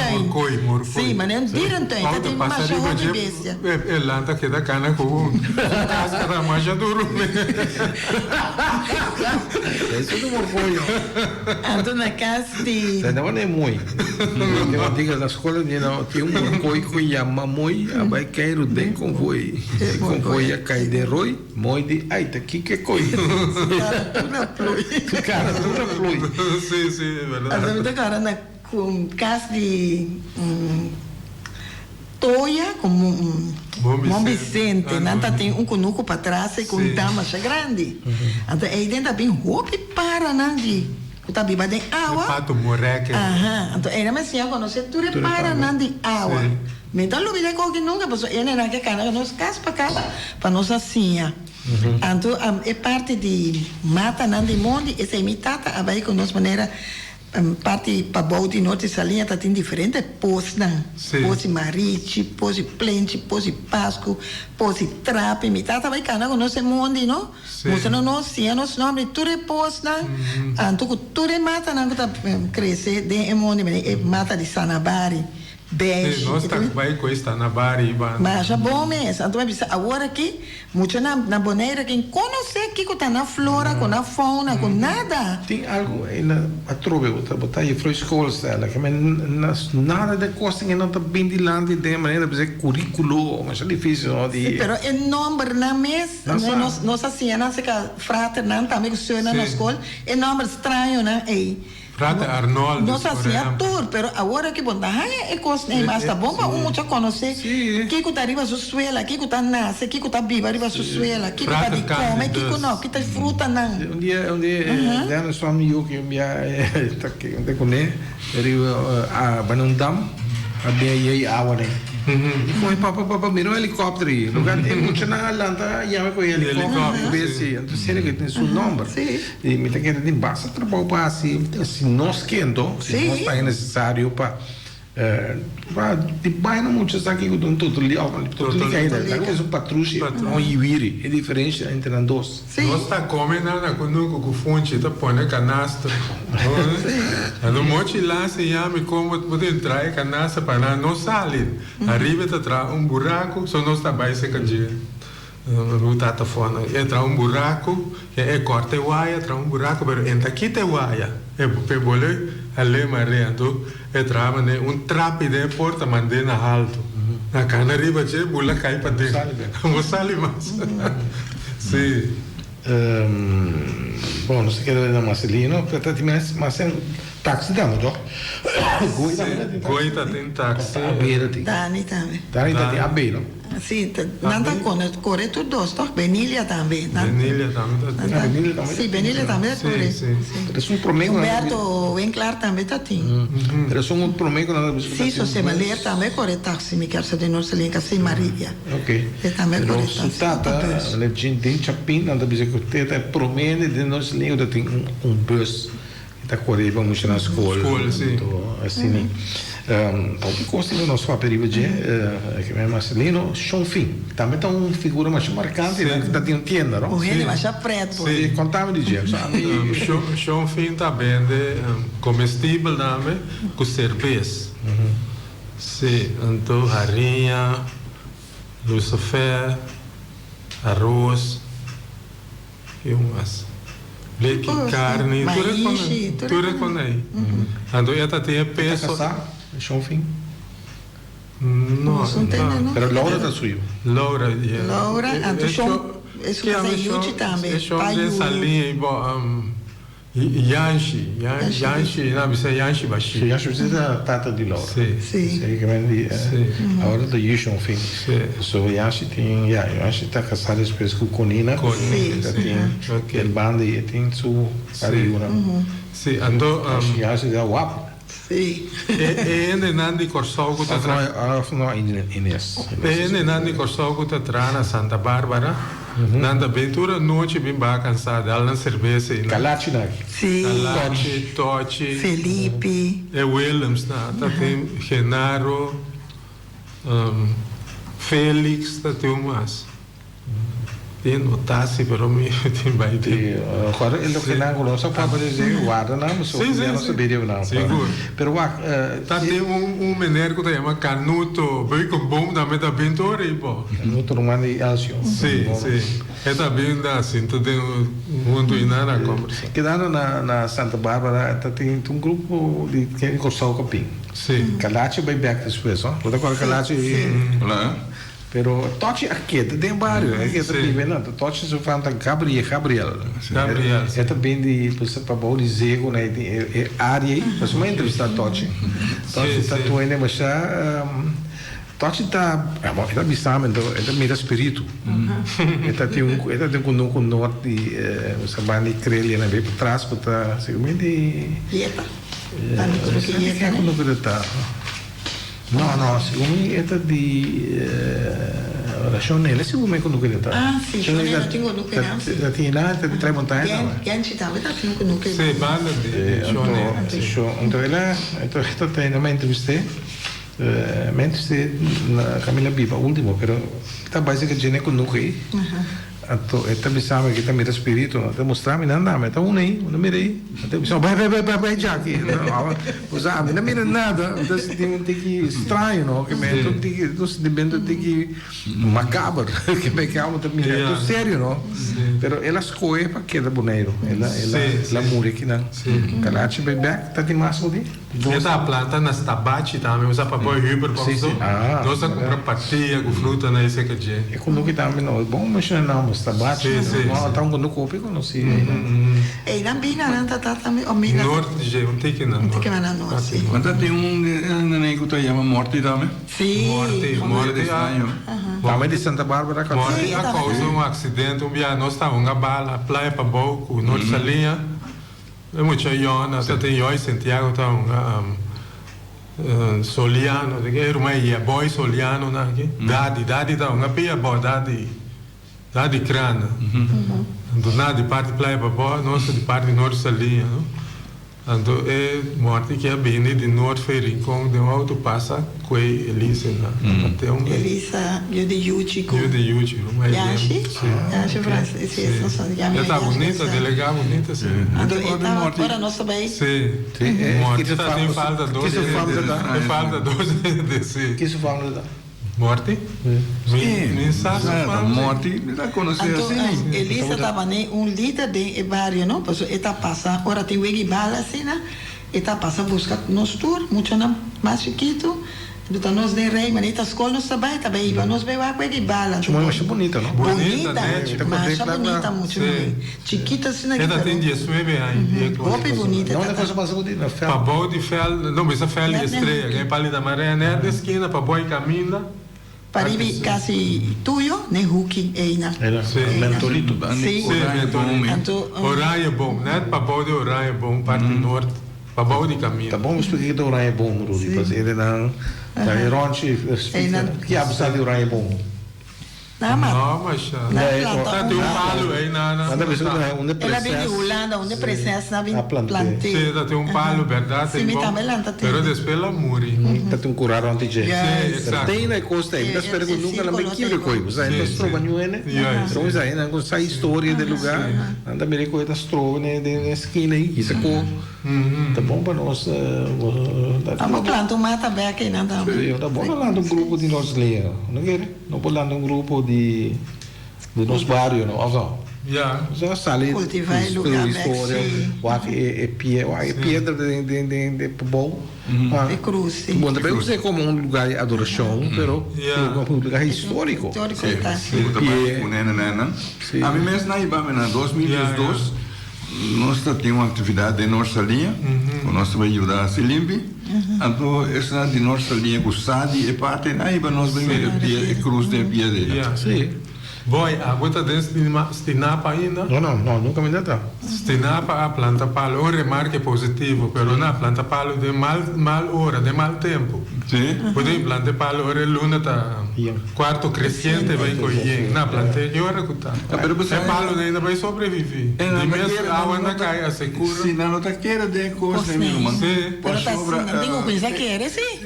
Sim, mas não diram tem, tem mais uma bestia. É lá tá que da cana com casca da manja duro. Isso é do morcoio. Ando na casa de Não é muito. Eu digo na escola, tinha morcoio que chama moi, vai cair o den convoi. Convoi a cair de roi, moi de ai, tá aqui que coisa. Cara, tudo é flui. Sim, é verdade. Ando agora na casa de Toia, como Bom Vicente, Nanta tem conuco para trás e com tamanho grande. Então, aí dentro bem roupa para Nandi. Tá biba de água. Pato moreque. Então, era mais assim, quando você tudo para Nandi água. Então, não me que nunca, porque ele não quer cana, nós casa para nós assim. Então, é parte de mata Nandi Mondi, essa imitata, a vai com nós maneira parte para Bauti Norte Salinha tá tem diferente pós não pós marichi pós plente pós pasco pós trap imitata vai cana com nosso mundo não você não sim nosso nome tudo é pós não anto tudo é mata não tá crescer de mundo mata de Sanabari beijo. Nós estamos bem com esta na Bari. Mas é bom mesmo. Então, agora aqui, muito na boneira, quem conhece aqui que está na flora, com a fauna, com nada. Tem algo aí na trove, outra botar aí para a escola, que nada de coisa que não está bem de lá de maneira, por exemplo, currículo, mas é difícil. Sim, mas é nome na mesa, nós assim, não sei que frater, não, também que se na escola, é nome estranho, né? Frate Arnold. Não sei se é ator, mas agora que bom, é coisa, mas tá bom, mas um já conhece que está arriba sua suela, que está nasce, que está viva arriba sua suela, que está de come, que não, que está fruta não. Um dia, já nós somos eu que está aqui, onde com ele, a Banundam, a BIA água foi papa mirou helicóptero aí lugar é muito na lanta e ela com helicóptero esse então se ele tem seu nome e me tem que ter basta trabalho para assim nós querendo se nós está necessário para de bairro muitos aqui com tudo ali tudo ali é um patrulha um iviri é diferente entre as duas nós está comendo na com fonte tá põe na canastra no monte lá se chama como pode entrar canastra para não sair arriba tá buraco só nós está bem se cadia no tatafona entra buraco é corta waia entra buraco pero entra aqui te waia é pebole ali mareando entrava né trape de porta mandei na alto na cana arriba je bula cai para dentro não sai mais sim bom não sei que era Marcelino praticamente mas é táxi damos ó Goita tem táxi Dani também tem a beira sim não tá correto dos toch Benilha também Benilha também sim Benilha também é um prometo Humberto Winkler também tá tem é um prometo sim só se maler também correto táxi me quer saber não se linka sem Maria ok é também correto sutata le gente chapin não deve ser que te promete de nós linha tem bus está correndo vamos na escola assim pode conseguir nosso papel de que é Marcelino Chonfim também tá uma figura mais marcante que está tem tienda não ele vai já preto sim contava de dia Chonfim tá vende comestível também com cerveja sim então farinha lucifer arroz e umas leite, carne, tudo com aí. Então, ela tem peso. Chonfim? Não. Pero Laura está suyo. Laura, então, isso que é Yuchi também. É Chon de salinha Yanshi, não, isso é Yanshi Bashi. Yanshi precisa tata de Laura. Sim. Que vem agora do Yushi Chonfim. So Yanshi tem, Yanshi está casado depois com Conina. Tem ele banda e tem sua ariuna. Sim, andou. Yanshi é guapo. Sim. E Nandi Corsogo tá Inês. E Nandi Corsogo tá na Santa Bárbara. Na aventura noite bem bem cansada, ela na cerveja e Calachi na. Sim. Calachi, Tochi, Felipe. Williams na, tem Genaro, Félix, tem umas. Tem notasse, pero me tem vai ter. Agora ele que não gosta para dizer guarda não, mas o que não saberia não. Seguro. Pero tem menino que se chama Canuto, bem com bom da meta aventura e pô. Canuto romano e Alcio. Sim. É também da assim, tu tem inar a conversa. Quedando na Santa Bárbara, tem grupo de que gostou capim. Sim. Calachi vai back depois, ó. Quando agora Calachi pero Tochi aqui tem vários, aqui também não, Tochi se fala Gabriel. É também de para bom de Zego, né, de área, mas uma entrevista Tochi. Tochi está tuendo mas Tochi está bisama, então é também espírito. Tem um norte de sabani crelha na vez para trás para seguramente Dieta. No, siccome è di orazione, lei sicuramente quando che sta. Ah, sì, non tengo nuke na. Da tina da tre montagne. Che città, vedi tengo nuke. Sì, banda di Shone. Então ela, esta tem uma entrevista, na Camila Biba, último, pero está basicamente gente com nuke. Então, esta bisama que também espírito, até mostrar, não anda, mas tá aí, não mirei. Até bisama, vai já aqui. Sabe, não mira nada. Então, tem que estranho, não? Que me tem que macabro, que me calma também. É sério, não? Pero ela escolhe para que é boneiro. Ela muda aqui, não? Calachi bebê, tá de massa ali. Essa planta nas tabachi também usa para pôr hiper para isso. Nós comprar patia com fruta na esse que é. É quando que também não, bom, mas não. Tabachi, não tá no copo, não sei. E também na tata também, o mina. Norte de um tique na norte. Tique na norte. Quando tem neném que chama Morte também. Sim. Morte estranho. Também de Santa Bárbara, Morte a causa acidente, nós estávamos na bala, praia para Boco, norte salinha. É muito iona, até tem eu em Santiago, tá Soliano, de que era uma boy Soliano na aqui. Dadi tá uma pia boa Dadi crana. Do nada de parte praia para boa, nossa de parte norte salinha, não? Então é morte que é bem de norte Ferrincon, de um auto passa com Elisa na até Elisa, eu de Yuchi. uma Yashi francês, esse são de ela tá bonita, legal, bonita sim. Agora nós também. Sim. Morte tem falta 12. Tem falta 12 desse. Que isso fala Morte? Morte, já conhece assim. Elisa estava líder de vários, não? Porque ela passa, agora tem o bala assim, né? Ela passa buscar nos tour, muito mais chiquito. Então nós de rei, mas esta escola nós também iba, nós veio a coisa bala. Mas bonita, não? Bonita, mas bonita muito, chiquita assim. Ela tem 19 anos. Roupa bonita. Não é coisa mais bonita, fel. Para bom de fel, não precisa fel e estreia, que é palha maré, né? Da esquina para boi caminha. Paribi quase tuyo, ne Huki eina. Era mentorito. Sim, mentorito. Horário bom, né? Para bom de horário bom, parte norte. Para bom de caminho. Tá bom, mas por que o horário é bom, Rudi? Porque ele não... Tá ironte, que abusar de horário é bom. Não, mas tem palo aí na ela vem de Holanda, onde presença na plantei. Sim, tem palo, verdade. Sim, também lá tá pero depois ela muri. Tem currar onde já. Tem na costa aí, mas espero que nunca ela me quebre coisa. Ainda estrova nhuene. Então isso aí, não sai história do lugar. Anda me recolhe das trovas na esquina aí, isso é tá bom para nós. Vamos plantar uma mata bem aqui, não tá? Tá bom lá no grupo de nós leia, não quer? Não pode lá no grupo de nos bairros, não? Já sale cultivar lugar história, o é pedra de bom, é cruz. Bom, também você é como um lugar de adoração, pero um lugar histórico. Histórico, tá? A mim mesmo na Ibama, em 2012, nós temos uma atividade de nossa linha, nós vamos ajudar a se limpar. Então, essa de nossa linha com o SADI é parte da Ibama, nós vamos ver a cruz de pia dele. Sim. Boy, agora destinapa ainda. Não, nunca me dá. Destinapa a planta palo, un remarque positivo, pero na planta palo de mal hora, de mal tempo. Sim. Pode planta palo, ora luna tá quarto crescente vai coihen. Na planta que hora que tá. É palo ainda vai sobreviver. De mês a água cai a secura. Sim, não tá queira de coisa mesmo. Sim. Pero tá assim, não tem coisa que era, sim.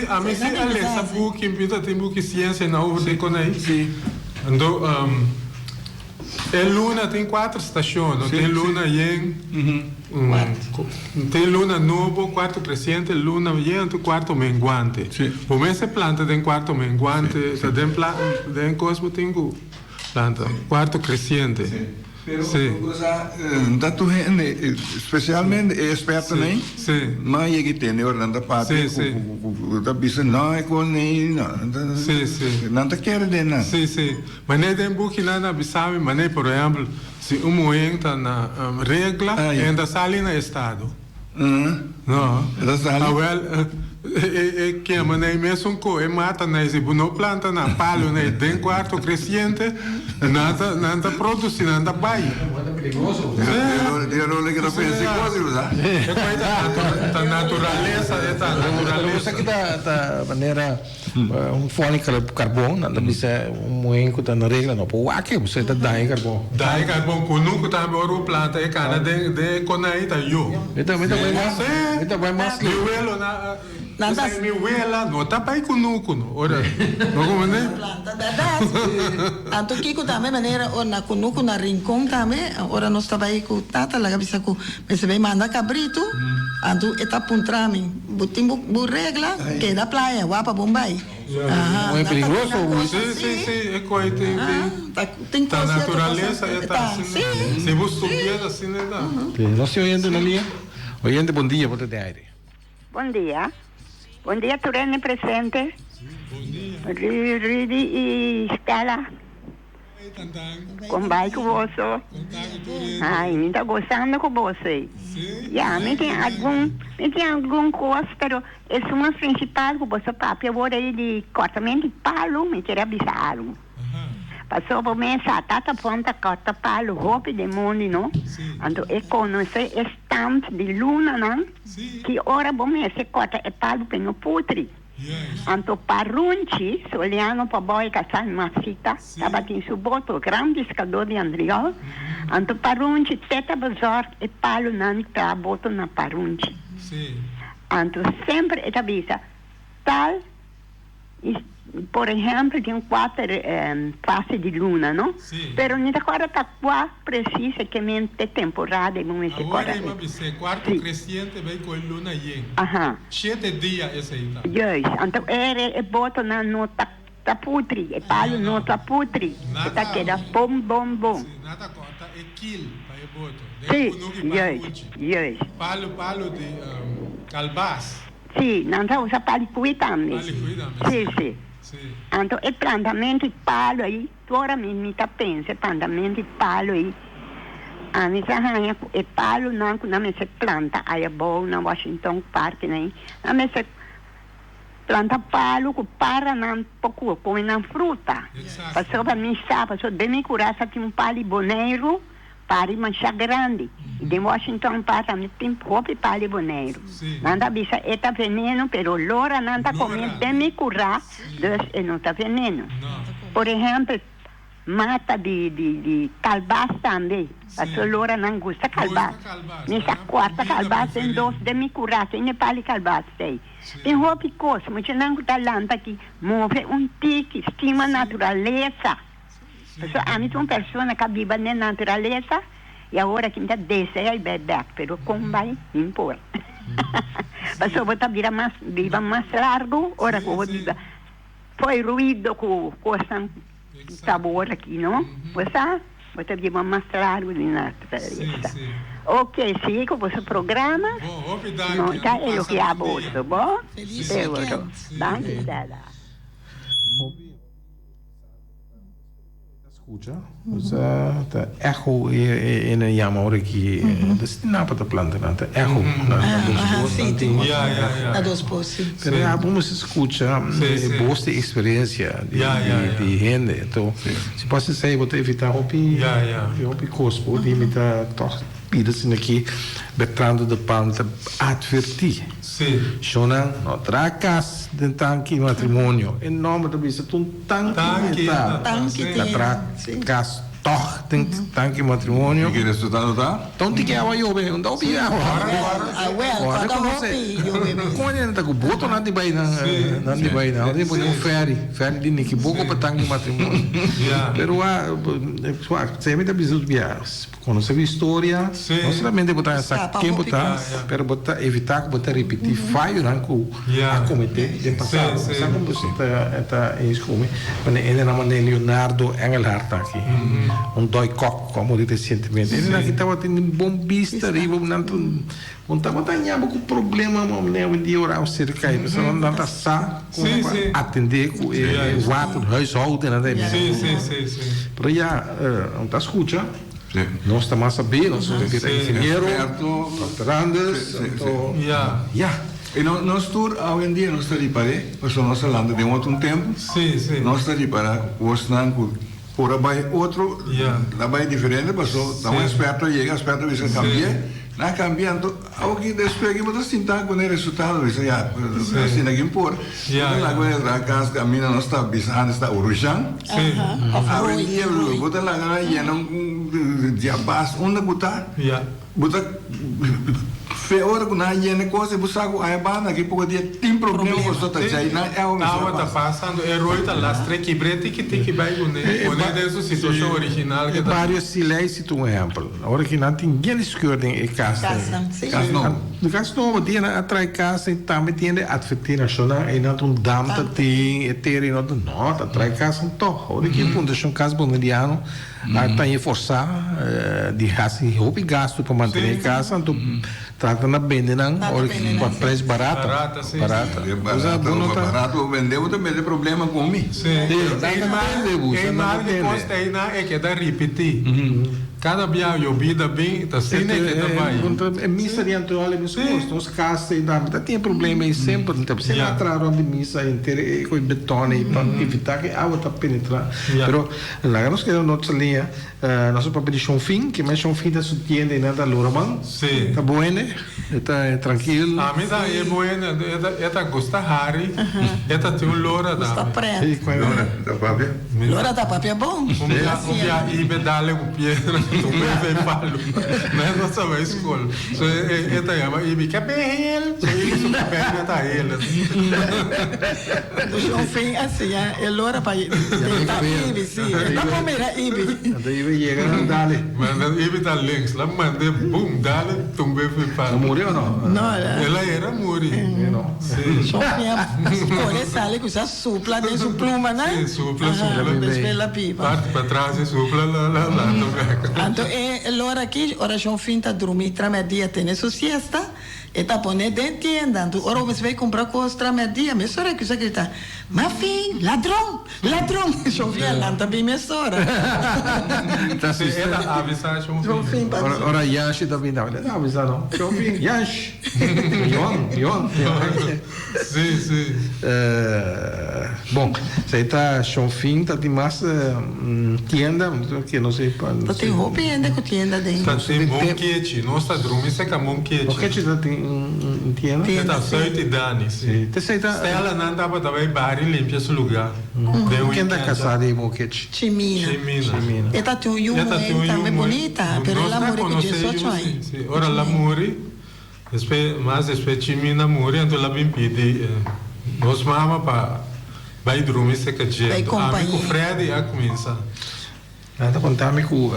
A mim se Alexa book impita tem book ciência na uva de conei. Sim. Então, luna tem 4 estações. Tem luna yen, tem luna novo, quarto crescente, luna yen, quarto menguante. Por mês se planta tem quarto menguante, tem cosmo tem planta, quarto crescente. Pero da tu gente, especialmente experto nem, mas ele tem Orlando Papi, da bisa não é com nem, não tá querendo de nada. Sim. Mas nem tem book nada bisame, mas nem por exemplo, se moen tá na regla, ainda sale na estado. Não. Que mané mesmo co mata na se não planta na palo na tem quarto crescente nada produz nada vai É perigoso. Eu não lembro que pensei coisa usar. É natureza Você que da maneira fone carbono nada bisa moenco tá na regra não pô aqui você tá daí carbono com nunca tá boro planta é cara de conaita yo então vai mais eu na nada mi wela no tá pai kunukuno ora não como né planta da anto kiko também maneira na kunuku na rincón também ora nós tá aí com tata lá bisa com se vai mandar cabrito anto eta puntrami butim bu regla que da praia guapa Bombay não é perigoso sim é coisa tem tá natureza tá assim se você subir assim né tá nós se oyendo na linha oyente bom dia por ter aire Bom dia, Turene presente. Bom dia. Ridi e Stella. Como vai com você? Ai, me está gostando com você. Já, me tem algum coisa, pero é uma principal que você papi, eu vou aí de cortamento de palo, me queria avisar algo. Passou por mim, essa tata ponta corta palo, roupa de mundo, não? Então, eu conheci estamp de luna, não? Que ora bom se corta é palo para não putre. Então, parunchi, olhando para boy casar uma fita, estava em suboto, grande escador de Andriol. Então, parunchi, teta bazar é palo não para boto na parunchi. Então, sempre é avisa, tal. Por exemplo, tem 4 fases de luna, não? Pero nem agora está quase precisamente temporada em esse agora é quarto crescente vem com luna yen. 7 dias esse aí tá. Então é boto na nota tá putri, é palo nota putri. Está queda bom. Nada conta é kill para é boto. Palo de calbaz. Sim, não usa palicuí também. Sim. Então, é plantamento de palo aí, agora mesmo está pensando, plantamento de palo aí. A minha arranha é palo, não se planta, aí é bom na Washington Park, né? Não se planta palo, que para não pouco, põe na fruta. Passou para mim, passou de me curar, tem um palo boneiro, para manchar grande. E de Washington Park também tem próprio palo boneiro. Nada bisa é veneno, pero lora não está comendo de me curar, então não está veneno. Por exemplo, mata de calbaz também. A lora não gosta de calbaz. Nessa quarta calbaz tem 2 de me curar, tem palo calbaz. Tem roupa coisa, mas não está lanta que move tique, estima a natureza. A mim uma pessoa que vive na natureza e agora que ainda desce aí bebe, pero como vai impor. Passou a vida mais largo, ora que foi ruído com coisa sabor aqui, não? Você vida mais largo de natureza. Ok, siga o vosso programa. Não está eu que abordo, bom? Danke, escucha. Tá eco e na yamora que destinava para planta, tá eco na dos postos. Pero vamos escuchar boa experiência de gente. Então, se posso dizer, vou evitar o cospo, de evitar pedidos aqui, betrando de planta advertir. Sim. Shona, outra casa de tanque matrimônio. Em nome da bisa, um tanque casa toch tem tanque matrimônio. E que resultado dá? Então tem que haver eu bem, não tem agora conhece. Quando ele tá com boto não de bem não de bem não, depois um ferry de nique pouco para tanque matrimônio. Pero sempre da bisa vias. Quando você vê história, não somente botar essa quem botar, pero botar evitar que botar repetir falho não com a cometer de passado. Sabe como você tá em escola? Quando ele na maneira Leonardo Engelhardt aqui. Doi Kok, como diz recentemente. Ele aqui estava tendo um bombista, não estava tendo com problema, não dia orar cerca aí, pessoal não está só atender com o ato do huishouden, né? Sim. Para já não está escutando. Nós estamos a saber, nós somos engenheiro, doutorandos, E nós tour hoje em dia nós estamos para, porque nós falando de outro tempo, nós estamos para os nancos. Por vai outro, lá vai diferente, passou, dá esperto você cambia, na cambiando, ao que depois que você sentar com o resultado, você já, assim aqui por, lá vai a casa caminha nós está bisando está urujão, ao dia você lá ganha não dia basta onde botar, botar hora que não há coisa, você sabe a banda que pode ter tem problema com isso, tá aí não é o mesmo. Tá passando erro tá lá três quebrete que tem que vai com dessa situação original que vários silêncios um exemplo. Agora que não tem ninguém escolhe em casa. No caso não, tem atrás casa e também tem advertir nacional e não dam tá tem etere não tá atrás casa então. Agora que fundação casa bondiano tem forçar de assim hobby gasto para manter casa então trata na venda não por preço barato barato vendeu também tem problema com mim é que dá repetir cada dia eu vida bem tá sendo que tá vai é missa de Antônio mesmo os casas e dá tem problema aí sempre então se entraram de missa inteira com beton e para evitar que a água tá penetrar pero lá nós queremos nossa linha nosso papel de chonfim que mais chonfim da sutiã e nada loroman tá bom né tá tranquilo a mim tá é bom tá gosta Harry tá tem um lora da está preto lora da papel é bom e bedale o pé tu bem falo né não sabe escola so tá chama e bica bem so isso bem tá ele o chonfim assim é lora para tá ibi sim não comerá ibi daí chega dale mas ibi tá links lá manda boom dale tumbe foi para morreu não ela era morri não chonfim escolhe sale com essa supla de su pluma né supla pela pipa parte para trás e supla lá então allora aqui ora chonfim tá dormir tramedia tem sua siesta e tá poner dentro tienda então ora você vai comprar coisa tramedia mas ora que você grita mafim ladrão chonfim lá tá bem mesora tá ela avisa chonfim ora Yash também não avisa não chonfim Yash Yon sim bom você tá chonfim tá de massa tienda que não sei para tem roupa ainda com tienda dentro tá tem monquete nós tá dormindo se que monquete tá tem tienda tá certo Dani sim ela não dá para também bari limpar esse lugar quem tá casado em monquete Chimina ela tem um também bonita pero ela morre com 18 anos ora ela morre depois Chimina morre então ela vem pedir nós mama para vai dormir se que dia amigo Fred a começar Anda contami com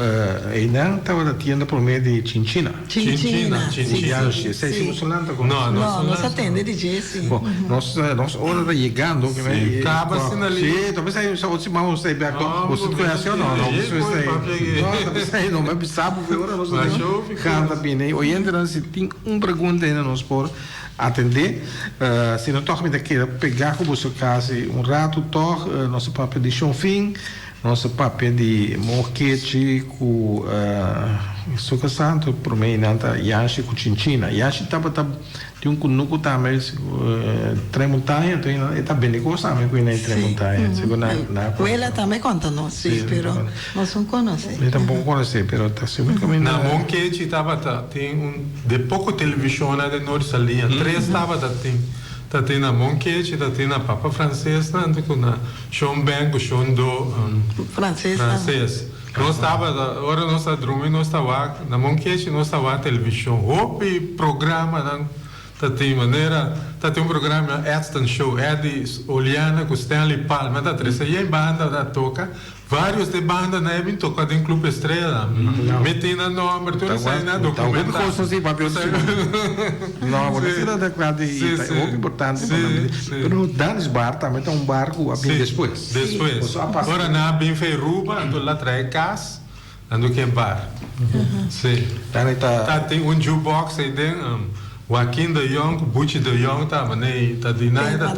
ainda estava da tienda por meio de Chinchina. Sei muçulmana com nós atende de jeito. Bom, nós hora da chegando que vai acaba sendo ali. Sim, talvez aí só os irmãos sei bem você conhece ou não? Não, mas sabe que hora nós canta bem, né? Hoje entra se tem pergunta ainda nós por atender, se não toca me daqui pegar com você casa rato toca nosso papel de chonfim nosso papel de morquete com suca santo por mim nanta yashi com chinchina yashi tava de kunuku também tremontanha então está bem de coisa também com na tremontanha segundo na ela também conta não sim pero nós não conhece eu também conhece pero está sempre como na morquete tava tem de pouco televisão de norte salinha 3 tava tem na Monquete, tem na Papa Francês, na Sean Bank, Sean Do francês. Nós estava, agora nós estamos dormindo, nós estava na Monquete, nós estava na televisão. Hope programa, tem maneira, tem programa Aston Show, Eddie Oliana com Stanley Palma, e aí banda toca. Vários de banda na Eben tocado em Clube Estrela. Metina nome, tudo sai na documentário. Não, agora se dá claro de é importante. Pero Danis Bar também tem barco bem depois. Depois. Agora na bem Feruba, ando lá traz cas, ando que bar. Sim. Tem jukebox aí dentro. Joaquim de Jong, Butch de Jong, tá de nada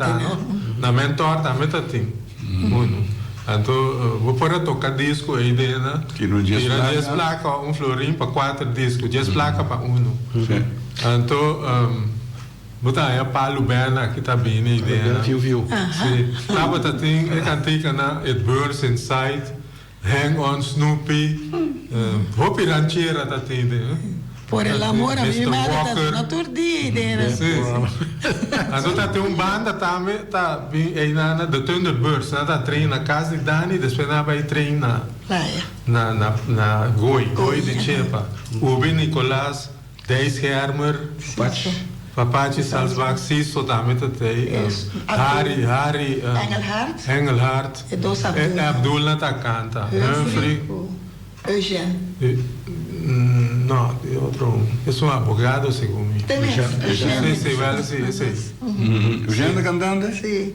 na mentor também tem. Então, vou para tocar disco aí dentro. Que no dia 10 placas, florim para 4 discos, 10 placas para 1. Então, botar aí a Paulo Berna que está bem aí dentro. Viu. Sim. Tava tem cantica na It Burns Inside, Hang On Snoopy, Hopi Ranchera tá tem. Por el amor a mi madre tá todo dia dentro. Sim. Então tem banda também, tá aí na The Thunderbirds, tá trein na casa de Dani, depois vai trein na Goi de Chepa. Ubi Nicolás, Deis Hermer, Papachi Salzbach, Sisso também tem. Harry Engelhardt. E Abdullah tá canta. Humphrey. Eugênio. No, de otro. Es un abogado, según mí. Sí. Eugênio cantante? Sim.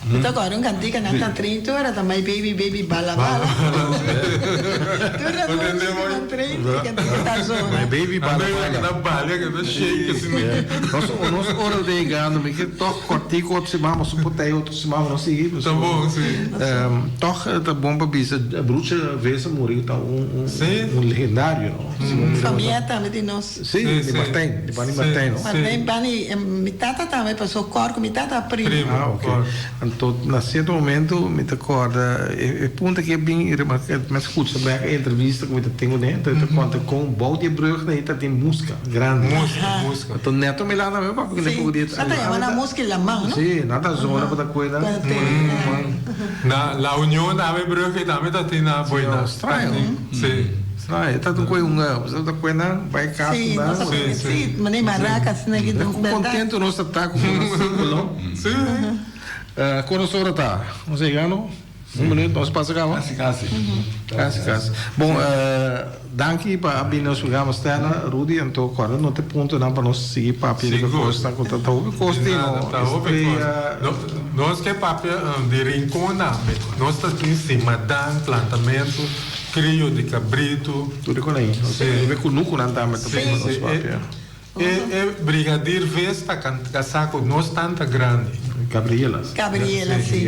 Então agora cantica na 30 horas também baby bala. Tu já não 30 cantica zona. Baby bala. Na balha que tá shake assim. Nós hora de ganhar, me que toc cortico outro semana, se puder outro semana não seguir. Tá bom, sim. Toc tá bom para bisa. A bruxa vez morreu tá um legendário, não? Família também de nós. Sim, de Martin, Martin Bani, mitata também passou corpo, mitata primo. Ah, ok. Então, na certo momento, me recorda, é ponto que é bem remarcado, mas escuta, também a entrevista que eu tenho dentro, eu conta com o Balde Brugge, né, tem música grande. Música. Então, neto me lá na mesma, porque não podia... Nada, é uma música em la mão, não? Sim, nada zona para coisa. Na União da Brugge também tem na boina. Estranho. Sim. Estranho, tá com coisa, coisa vai cá. Sim, mas nem maracas, né, que não contente o nosso ataque com o círculo. Sim. Quando a hora está? Não sei, não? Minuto, nós passamos cá? Casi. Bom, danke para abrir nosso programa externo, Rudy, então agora não tem ponto não para nós seguir para a pira que custa, com tanta custa, nós que papel de rincona, nós está em cima dan plantamento, crio de cabrito, tudo com aí. Você vê que o nuco não está mais também nosso papel. É brigadeiro vesta casaco nós tanta grande. Gabriela, sim.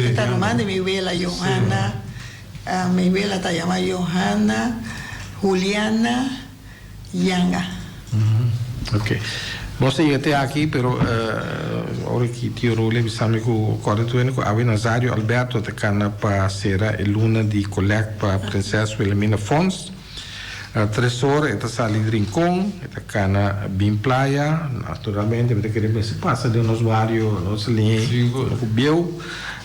Está nomás de mi abuela Johanna, mi abuela está llamada Johanna, Juliana, Yanga. Ok. Você ia até aqui, pero agora que tio Role me sabe que o correto é o Nazário Alberto de cana para ser a luna de collecte para Princesa Wilhelmina Fons. Tresor, esta sala de rincón, esta cana bem playa, naturalmente, porque queremos se passa de nos vários, nos linhas, no cubiu,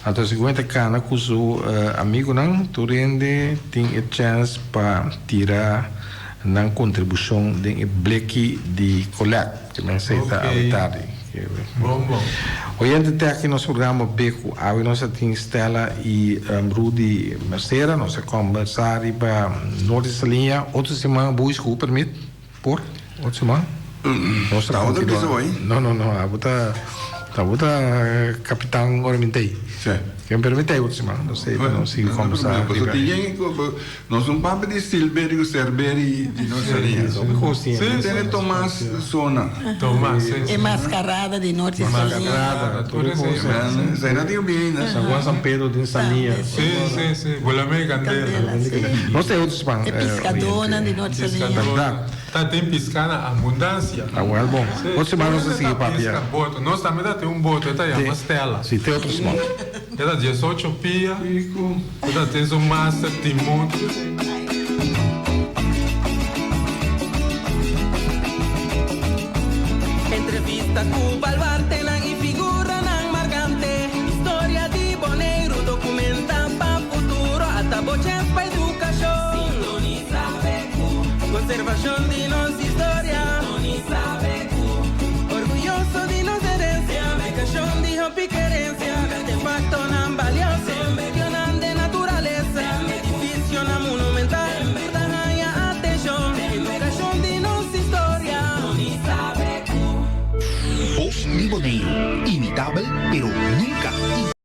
então seguinte cana com o amigo não, tu rende tem a chance para tirar na contribuição de bleque de collecte, que me sei a metade. Bom. Hoje até aqui nosso programa Beco, a nós tem Stella e Rudy Macera, nós conversar para Norte Salinha, outra semana busco permite por outra semana. Nós trabalhamos aqui. Não, a bota capitão Ormentei. Que me permite outros, mano. Não sei, não sei como está. Nós um papo de Silberio, Cerberi, de nossa linha. Tem Tomás Sona. Tomás, É mascarada de norte e Mascarada, tudo isso. Isso aí não tem bem, né? São Pedro de Salinha. Sim. Bolamé Candela. Nós temos outros, mano. É piscadona de norte e Salinha. Tá, tem piscar na abundância. Agora é bom. Outros, mano, não sei se papia. Nós também tem um boto, tá aí, uma estela. Sim, tem outros, mano. Ela 18 pia, ela tem um master timon. Entrevista com Balbarte e figura não marcante. História de Boneiro, documenta para futuro. Até boches para educação. Sintoniza Beco. Conservação de nossa história. Sintoniza Beco. Orgulhoso de nossa herencia. Educação de hopi querencia. Artefacto não valioso. Questionando de natureza. Edifício na monumental. Dahanha atenção. Educação de nossa história. Sintoniza Beco. Voz Mi Boneiro, imitable pero nunca